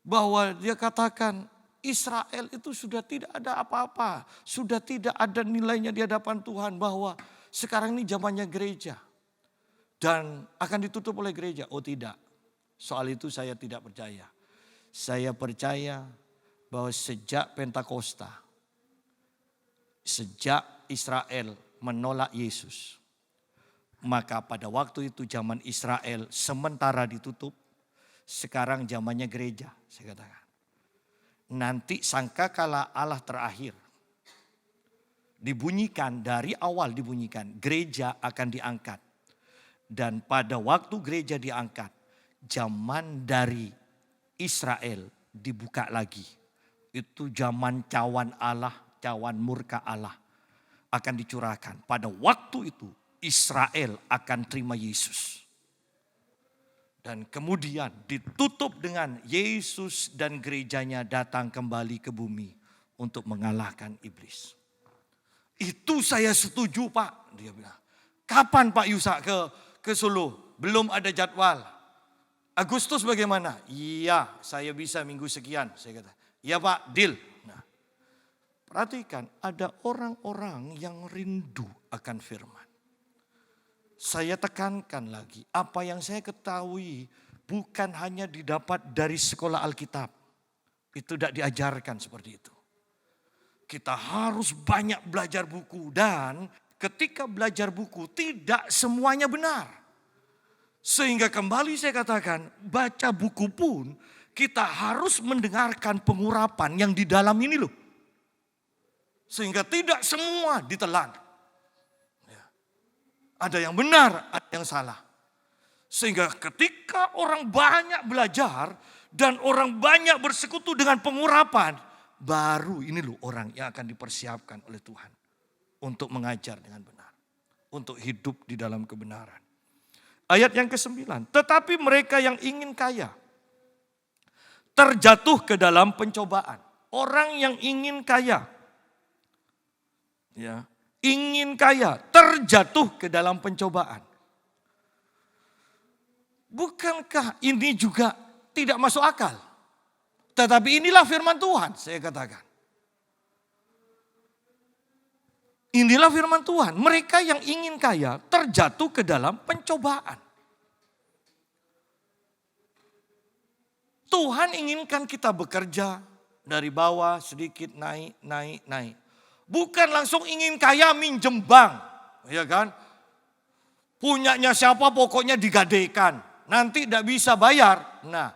bahwa dia katakan Israel itu sudah tidak ada apa-apa, sudah tidak ada nilainya di hadapan Tuhan, bahwa sekarang ini zamannya gereja dan akan ditutup oleh gereja. Oh tidak, soal itu saya tidak percaya. Saya percaya bahwa sejak Pentakosta, sejak Israel menolak Yesus, maka pada waktu itu zaman Israel sementara ditutup, sekarang zamannya gereja, saya katakan. Nanti sangkakala Allah terakhir dibunyikan, dari awal dibunyikan, gereja akan diangkat. Dan pada waktu gereja diangkat, zaman dari Israel dibuka lagi. Itu zaman cawan Allah, cawan murka Allah akan dicurahkan. Pada waktu itu Israel akan terima Yesus. Dan kemudian ditutup dengan Yesus dan gerejanya datang kembali ke bumi untuk mengalahkan iblis. Itu saya setuju Pak, dia bilang. Kapan Pak Yusak ke Solo? Belum ada jadwal. Agustus bagaimana? Iya, saya bisa minggu sekian. Saya kata, iya Pak, deal. Nah, perhatikan, ada orang-orang yang rindu akan firman. Saya tekankan lagi, apa yang saya ketahui bukan hanya didapat dari sekolah Alkitab. Itu tidak diajarkan seperti itu. Kita harus banyak belajar buku dan ketika belajar buku tidak semuanya benar. Sehingga kembali saya katakan, baca buku pun kita harus mendengarkan pengurapan yang di dalam ini loh. Sehingga tidak semua ditelan. Ada yang benar, ada yang salah. Sehingga ketika orang banyak belajar dan orang banyak bersekutu dengan pengurapan, baru ini loh orang yang akan dipersiapkan oleh Tuhan untuk mengajar dengan benar, untuk hidup di dalam kebenaran. Ayat yang ke-9, tetapi mereka yang ingin kaya terjatuh ke dalam pencobaan. Orang yang ingin kaya, ya, ingin kaya, terjatuh ke dalam pencobaan. Bukankah ini juga tidak masuk akal? Tetapi inilah firman Tuhan, saya katakan. Inilah firman Tuhan, mereka yang ingin kaya terjatuh ke dalam pencobaan. Tuhan inginkan kita bekerja dari bawah sedikit naik. Bukan langsung ingin kaya minjem bank, ya kan? Punyanya siapa pokoknya digadaikan. Nanti tidak bisa bayar. Nah,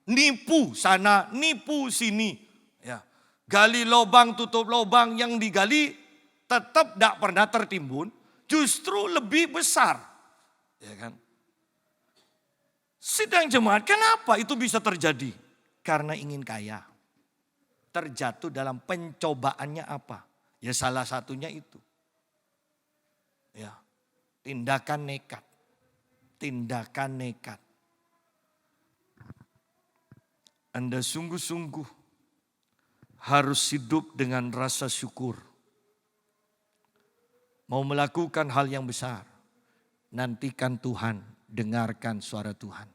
nipu sana, nipu sini. Ya, gali lubang, tutup lubang, yang digali tetap tidak pernah tertimbun. Justru lebih besar, ya kan? Sidang jemaat, kenapa itu bisa terjadi? Karena ingin kaya. Terjatuh dalam pencobaannya apa? Ya salah satunya itu. Ya, tindakan nekat. Tindakan nekat. Anda sungguh-sungguh harus hidup dengan rasa syukur. Mau melakukan hal yang besar, nantikan Tuhan, dengarkan suara Tuhan.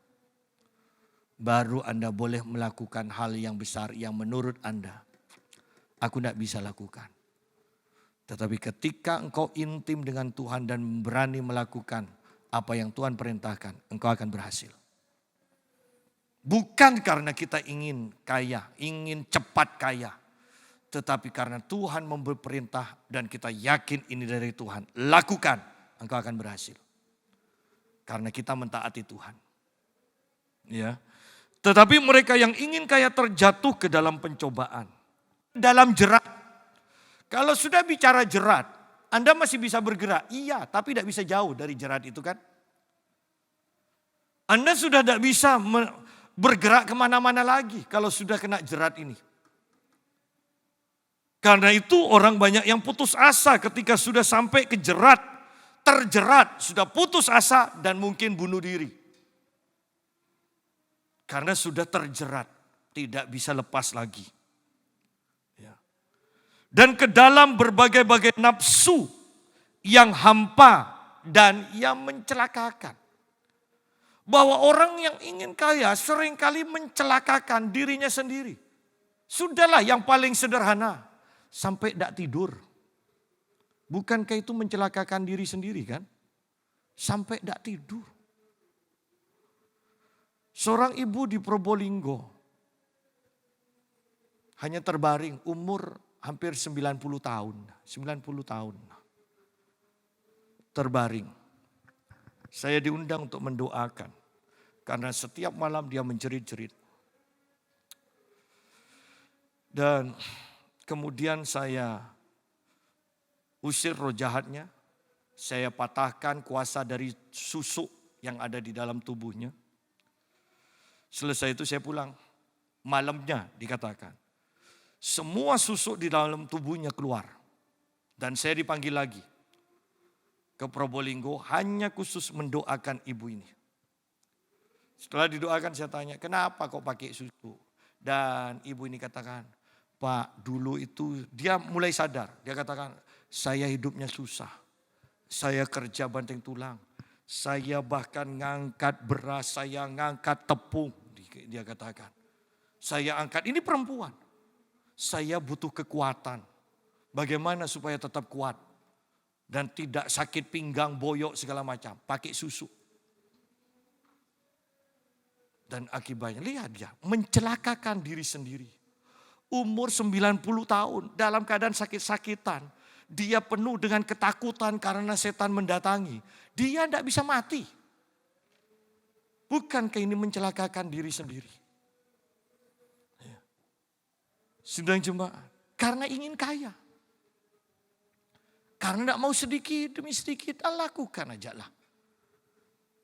Baru Anda boleh melakukan hal yang besar yang menurut Anda, aku tidak bisa lakukan. Tetapi ketika engkau intim dengan Tuhan dan berani melakukan apa yang Tuhan perintahkan, engkau akan berhasil. Bukan karena kita ingin kaya, ingin cepat kaya. Tetapi karena Tuhan memberi perintah dan kita yakin ini dari Tuhan. Lakukan, engkau akan berhasil. Karena kita mentaati Tuhan. Ya. Tetapi mereka yang ingin kaya terjatuh ke dalam pencobaan. Dalam jerat. Kalau sudah bicara jerat, Anda masih bisa bergerak. Iya, tapi tidak bisa jauh dari jerat itu kan. Anda sudah tidak bisa bergerak kemana-mana lagi kalau sudah kena jerat ini. Karena itu orang banyak yang putus asa ketika sudah sampai ke jerat. Terjerat, sudah putus asa dan mungkin bunuh diri. Karena sudah terjerat, tidak bisa lepas lagi. Ya. Dan ke dalam berbagai-bagai nafsu yang hampa dan yang mencelakakan. Bahwa orang yang ingin kaya seringkali mencelakakan dirinya sendiri. Sudahlah yang paling sederhana, sampai tidak tidur. Bukankah itu mencelakakan diri sendiri kan? Sampai tidak tidur. Seorang ibu di Probolinggo hanya terbaring umur hampir 90 tahun. 90 tahun. Terbaring. Saya diundang untuk mendoakan. Karena setiap malam dia menjerit-jerit. Dan kemudian saya usir roh jahatnya. Saya patahkan kuasa dari susuk yang ada di dalam tubuhnya. Selesai itu saya pulang. Malamnya dikatakan. Semua susuk di dalam tubuhnya keluar. Dan saya dipanggil lagi. Ke Probolinggo hanya khusus mendoakan ibu ini. Setelah didoakan saya tanya, kenapa kok pakai susu? Dan ibu ini katakan, Pak dulu itu dia mulai sadar. Dia katakan, saya hidupnya susah. Saya kerja banting tulang. Saya bahkan ngangkat beras, saya ngangkat tepung. Dia katakan, saya angkat, ini perempuan. Saya butuh kekuatan. Bagaimana supaya tetap kuat. Dan tidak sakit pinggang, boyok segala macam. Pakai susu. Dan akibatnya, lihat dia, mencelakakan diri sendiri. Umur 90 tahun, dalam keadaan sakit-sakitan. Dia penuh dengan ketakutan karena setan mendatangi. Dia tidak bisa mati. Bukankah ini mencelakakan diri sendiri? Sedang jemaat, karena ingin kaya. Karena tidak mau sedikit demi sedikit, lakukan aja lah.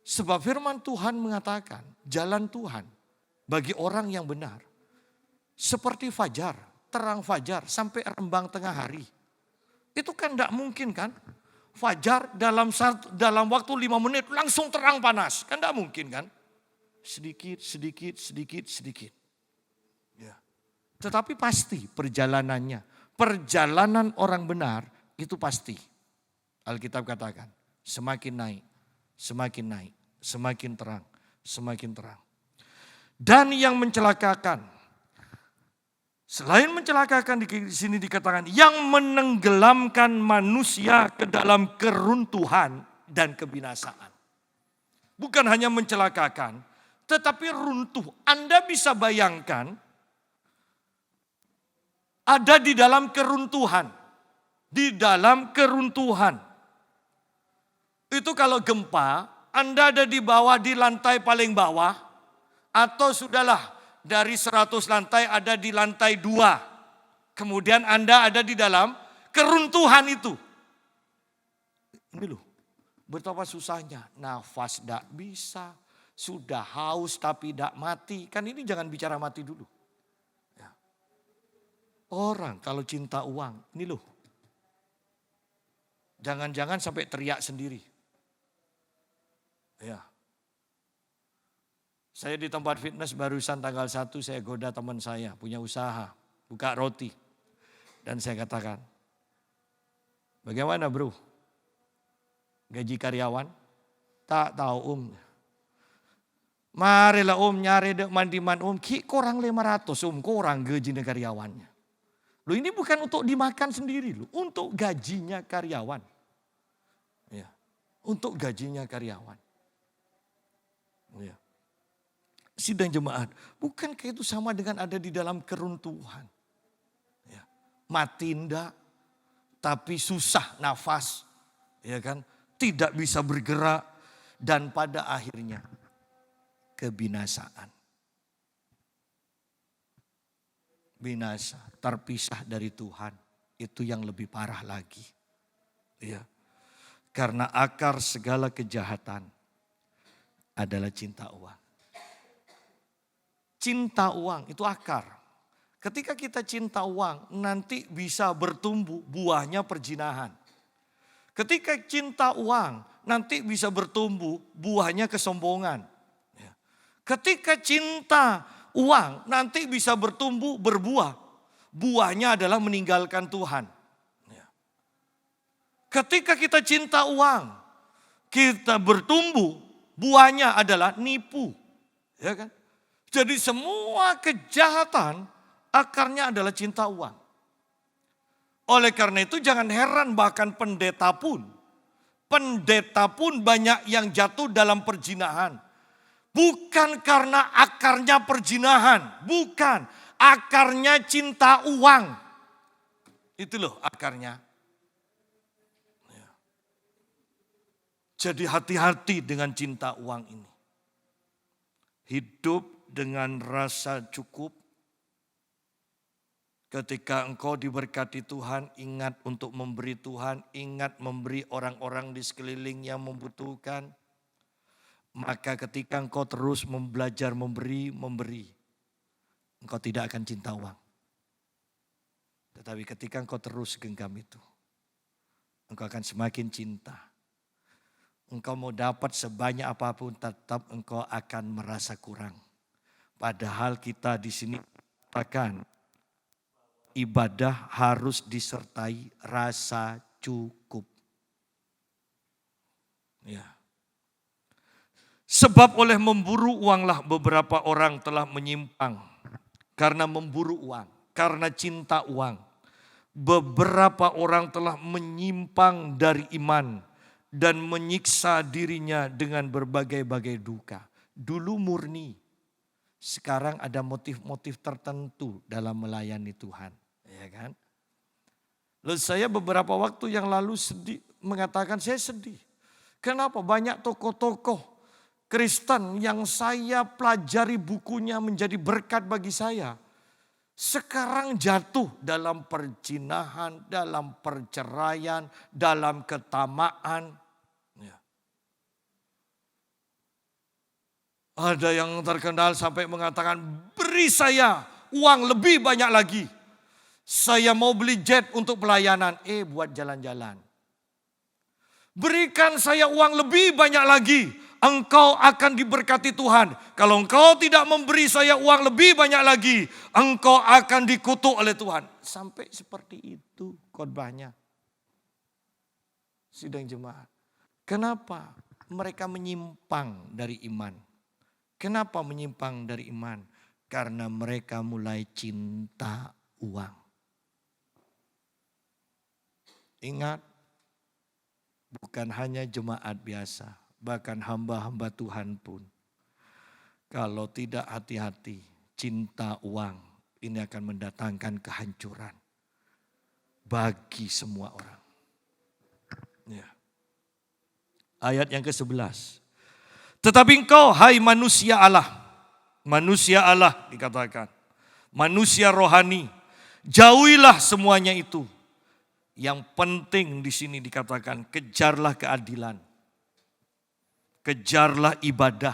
Sebab firman Tuhan mengatakan, jalan Tuhan bagi orang yang benar. Seperti fajar, terang fajar sampai rembang tengah hari. Itu kan tidak mungkin kan? Fajar dalam waktu 5 menit langsung terang panas. Kan tidak mungkin kan? Sedikit. Ya. Tetapi pasti perjalanannya. Perjalanan orang benar itu pasti. Alkitab katakan semakin naik. Semakin terang. Dan yang mencelakakan, selain mencelakakan di sini dikatakan yang menenggelamkan manusia ke dalam keruntuhan dan kebinasaan. Bukan hanya mencelakakan, tetapi runtuh. Anda bisa bayangkan ada di dalam keruntuhan. Itu kalau gempa, Anda ada di bawah, di lantai paling bawah, atau sudahlah dari 100 lantai ada di lantai 2. Kemudian Anda ada di dalam keruntuhan itu. Ini loh, betapa susahnya, nafas tidak bisa, sudah haus tapi tidak mati. Kan ini jangan bicara mati dulu. Ya. Orang kalau cinta uang, ini loh. Jangan-jangan sampai teriak sendiri. Ya. Saya di tempat fitness barusan tanggal 1 saya goda teman saya punya usaha buka roti. Dan saya katakan, bagaimana bro? Gaji karyawan? Tak tahu Marilah nyari dek mandiman ki kurang 500 kurang gaji karyawannya. Loh ini bukan untuk dimakan sendiri loh, untuk gajinya karyawan. Ya. Untuk gajinya karyawan. Ya. Sidang jemaat, bukankah itu sama dengan ada di dalam keruntuhan? Ya. Mati enggak, tapi susah nafas, ya kan? Tidak bisa bergerak dan pada akhirnya kebinasaan. Binasa, terpisah dari Tuhan, itu yang lebih parah lagi. Ya. Karena akar segala kejahatan adalah cinta uang. Cinta uang itu akar. Ketika kita cinta uang nanti bisa bertumbuh buahnya perzinahan. Ketika cinta uang nanti bisa bertumbuh buahnya kesombongan. Ketika cinta uang nanti bisa bertumbuh berbuah. Buahnya adalah meninggalkan Tuhan. Ketika kita cinta uang kita bertumbuh. Buahnya adalah nipu. Ya kan? Jadi semua kejahatan akarnya adalah cinta uang. Oleh karena itu jangan heran bahkan pendeta pun banyak yang jatuh dalam perzinahan. Bukan karena akarnya perzinahan, bukan. Akarnya cinta uang. Itu loh akarnya. Jadi hati-hati dengan cinta uang ini. Hidup dengan rasa cukup. Ketika engkau diberkati Tuhan, ingat untuk memberi Tuhan. Ingat memberi orang-orang di sekeliling yang membutuhkan. Maka ketika engkau terus belajar memberi. Engkau tidak akan cinta uang. Tetapi ketika engkau terus genggam itu. Engkau akan semakin cinta. Engkau mau dapat sebanyak apapun tetap engkau akan merasa kurang. Padahal kita di sini katakan ibadah harus disertai rasa cukup. Ya. Sebab oleh memburu uanglah beberapa orang telah menyimpang. Karena memburu uang, karena cinta uang. Beberapa orang telah menyimpang dari iman dan menyiksa dirinya dengan berbagai-bagai duka. Dulu murni, sekarang ada motif-motif tertentu dalam melayani Tuhan. Ya kan? Lalu saya beberapa waktu yang lalu mengatakan saya sedih. Kenapa banyak tokoh-tokoh Kristen yang saya pelajari bukunya menjadi berkat bagi saya. Sekarang jatuh dalam perzinahan, dalam perceraian, dalam ketamaan. Ya. Ada yang terkenal sampai mengatakan, beri saya uang lebih banyak lagi. Saya mau beli jet untuk pelayanan, buat jalan-jalan. Berikan saya uang lebih banyak lagi. Engkau akan diberkati Tuhan. Kalau engkau tidak memberi saya uang lebih banyak lagi, engkau akan dikutuk oleh Tuhan. Sampai seperti itu khotbahnya. Sidang jemaat. Kenapa mereka menyimpang dari iman? Kenapa menyimpang dari iman? Karena mereka mulai cinta uang. Ingat, bukan hanya jemaat biasa. Bahkan hamba-hamba Tuhan pun. Kalau tidak hati-hati, cinta uang ini akan mendatangkan kehancuran bagi semua orang. Ya. Ayat yang ke-11. Tetapi engkau, hai manusia Allah dikatakan. Manusia rohani, jauhilah semuanya itu. Yang penting di sini dikatakan, kejarlah keadilan. Kejarlah ibadah,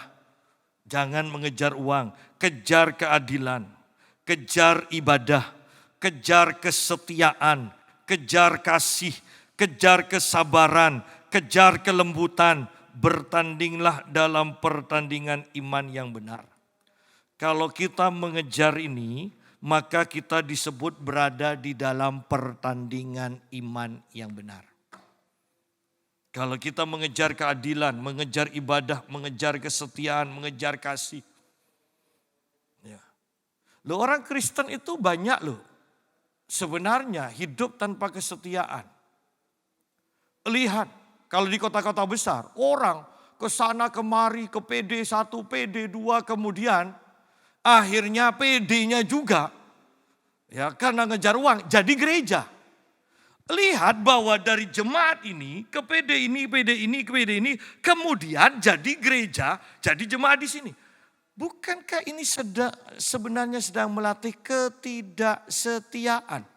jangan mengejar uang, kejar keadilan, kejar ibadah, kejar kesetiaan, kejar kasih, kejar kesabaran, kejar kelembutan, bertandinglah dalam pertandingan iman yang benar. Kalau kita mengejar ini, maka kita disebut berada di dalam pertandingan iman yang benar. Kalau kita mengejar keadilan, mengejar ibadah, mengejar kesetiaan, mengejar kasih. Ya. Loh, orang Kristen itu banyak loh. Sebenarnya hidup tanpa kesetiaan. Lihat, kalau di kota-kota besar, orang ke sana kemari, ke PD1, PD2, kemudian akhirnya PD-nya juga. Ya, karena ngejar uang, jadi gereja. Lihat bahwa dari jemaat ini ke PD ini, PD ini, ke PD ini, kemudian jadi gereja, jadi jemaat di sini. Bukankah ini sebenarnya sedang melatih ketidaksetiaan?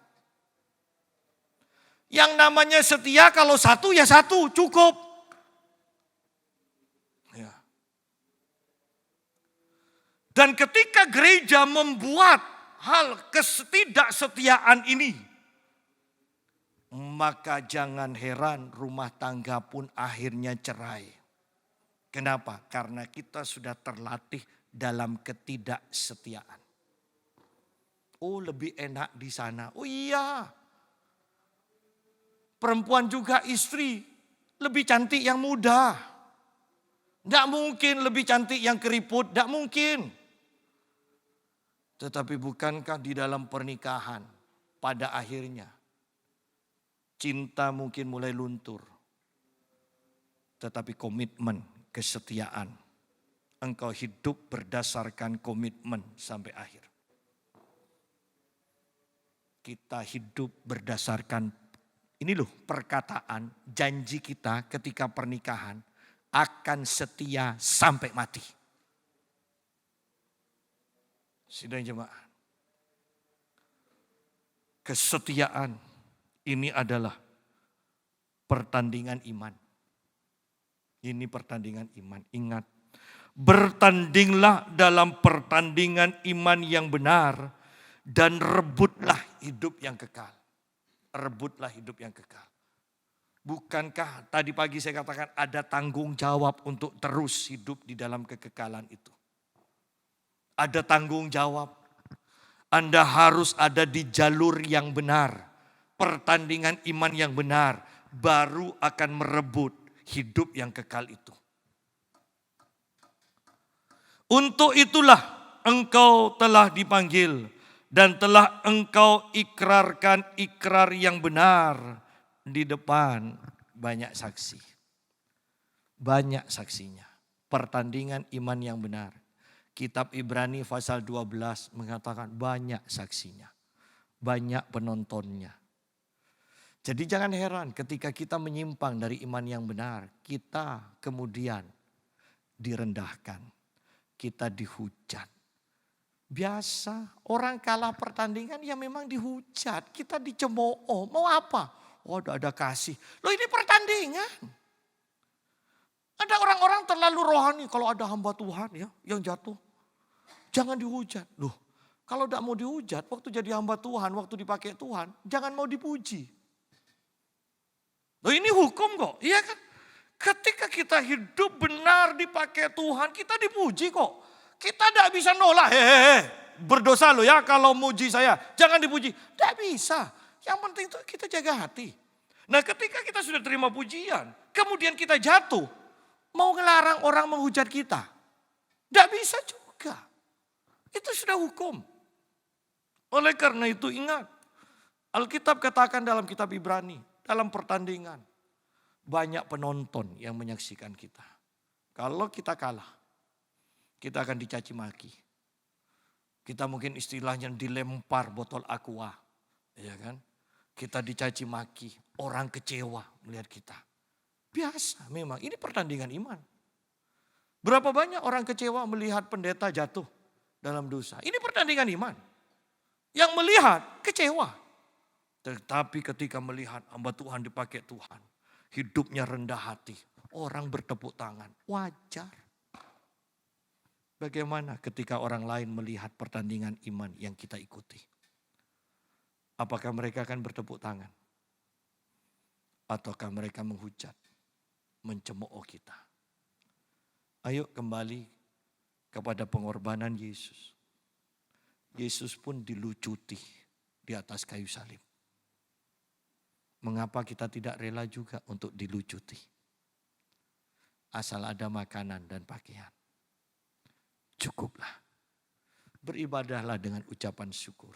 Yang namanya setia kalau satu ya satu, cukup. Ya. Dan ketika gereja membuat hal ketidaksetiaan ini, maka jangan heran rumah tangga pun akhirnya cerai. Kenapa? Karena kita sudah terlatih dalam ketidaksetiaan. Oh, lebih enak di sana. Oh iya. Perempuan juga istri lebih cantik yang muda. Tidak mungkin lebih cantik yang keriput, tidak mungkin. Tetapi bukankah di dalam pernikahan pada akhirnya cinta mungkin mulai luntur. Tetapi komitmen, kesetiaan. Engkau hidup berdasarkan komitmen sampai akhir. Kita hidup berdasarkan, ini loh perkataan, janji kita ketika pernikahan akan setia sampai mati. Sidang jemaat. Kesetiaan ini adalah pertandingan iman. Ini pertandingan iman. Ingat, bertandinglah dalam pertandingan iman yang benar dan rebutlah hidup yang kekal. Rebutlah hidup yang kekal. Bukankah tadi pagi saya katakan ada tanggung jawab untuk terus hidup di dalam kekekalan itu? Ada tanggung jawab. Anda harus ada di jalur yang benar. Pertandingan iman yang benar. Baru akan merebut hidup yang kekal itu. Untuk itulah engkau telah dipanggil. Dan telah engkau ikrarkan ikrar yang benar. Di depan banyak saksi. Banyak saksinya. Pertandingan iman yang benar. Kitab Ibrani pasal 12 mengatakan banyak saksinya. Banyak penontonnya. Jadi jangan heran ketika kita menyimpang dari iman yang benar. Kita kemudian direndahkan. Kita dihujat. Biasa orang kalah pertandingan ya memang dihujat. Kita dicemooh. Mau apa? Oh ada kasih. Loh ini pertandingan. Ada orang-orang terlalu rohani kalau ada hamba Tuhan ya yang jatuh. Jangan dihujat. Loh, kalau tidak mau dihujat waktu jadi hamba Tuhan, waktu dipakai Tuhan, jangan mau dipuji. Loh ini hukum kok, iya kan? Ketika kita hidup benar dipakai Tuhan, kita dipuji kok. Kita tidak bisa nolak, berdosa loh ya kalau muji saya. Jangan dipuji, tidak bisa. Yang penting itu kita jaga hati. Nah ketika kita sudah terima pujian, kemudian kita jatuh. Mau ngelarang orang menghujat kita? Tidak bisa juga. Itu sudah hukum. Oleh karena itu ingat. Alkitab katakan dalam kitab Ibrani. Dalam pertandingan. Banyak penonton yang menyaksikan kita. Kalau kita kalah. Kita akan dicaci maki. Kita mungkin istilahnya dilempar botol aqua. Ya kan? Kita dicaci maki. Orang kecewa melihat kita. Biasa memang. Ini pertandingan iman. Berapa banyak orang kecewa melihat pendeta jatuh dalam dosa. Ini pertandingan iman. Yang melihat kecewa. Tetapi ketika melihat hamba Tuhan dipakai Tuhan. Hidupnya rendah hati. Orang bertepuk tangan. Wajar. Bagaimana ketika orang lain melihat pertandingan iman yang kita ikuti? Apakah mereka akan bertepuk tangan? Ataukah mereka menghujat? Mencemooh kita? Ayo kembali kepada pengorbanan Yesus. Yesus pun dilucuti di atas kayu salib. Mengapa kita tidak rela juga untuk dilucuti? Asal ada makanan dan pakaian. Cukuplah. Beribadahlah dengan ucapan syukur.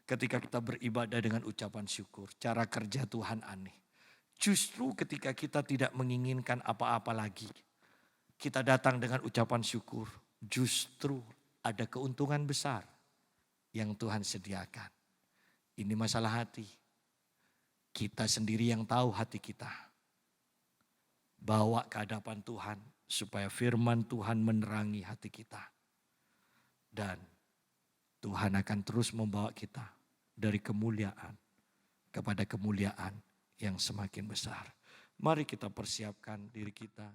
Ketika kita beribadah dengan ucapan syukur, cara kerja Tuhan aneh. Justru ketika kita tidak menginginkan apa-apa lagi, kita datang dengan ucapan syukur, justru ada keuntungan besar yang Tuhan sediakan. Ini masalah hati. Kita sendiri yang tahu hati kita. Bawa ke hadapan Tuhan supaya firman Tuhan menerangi hati kita. Dan Tuhan akan terus membawa kita dari kemuliaan kepada kemuliaan yang semakin besar. Mari kita persiapkan diri kita.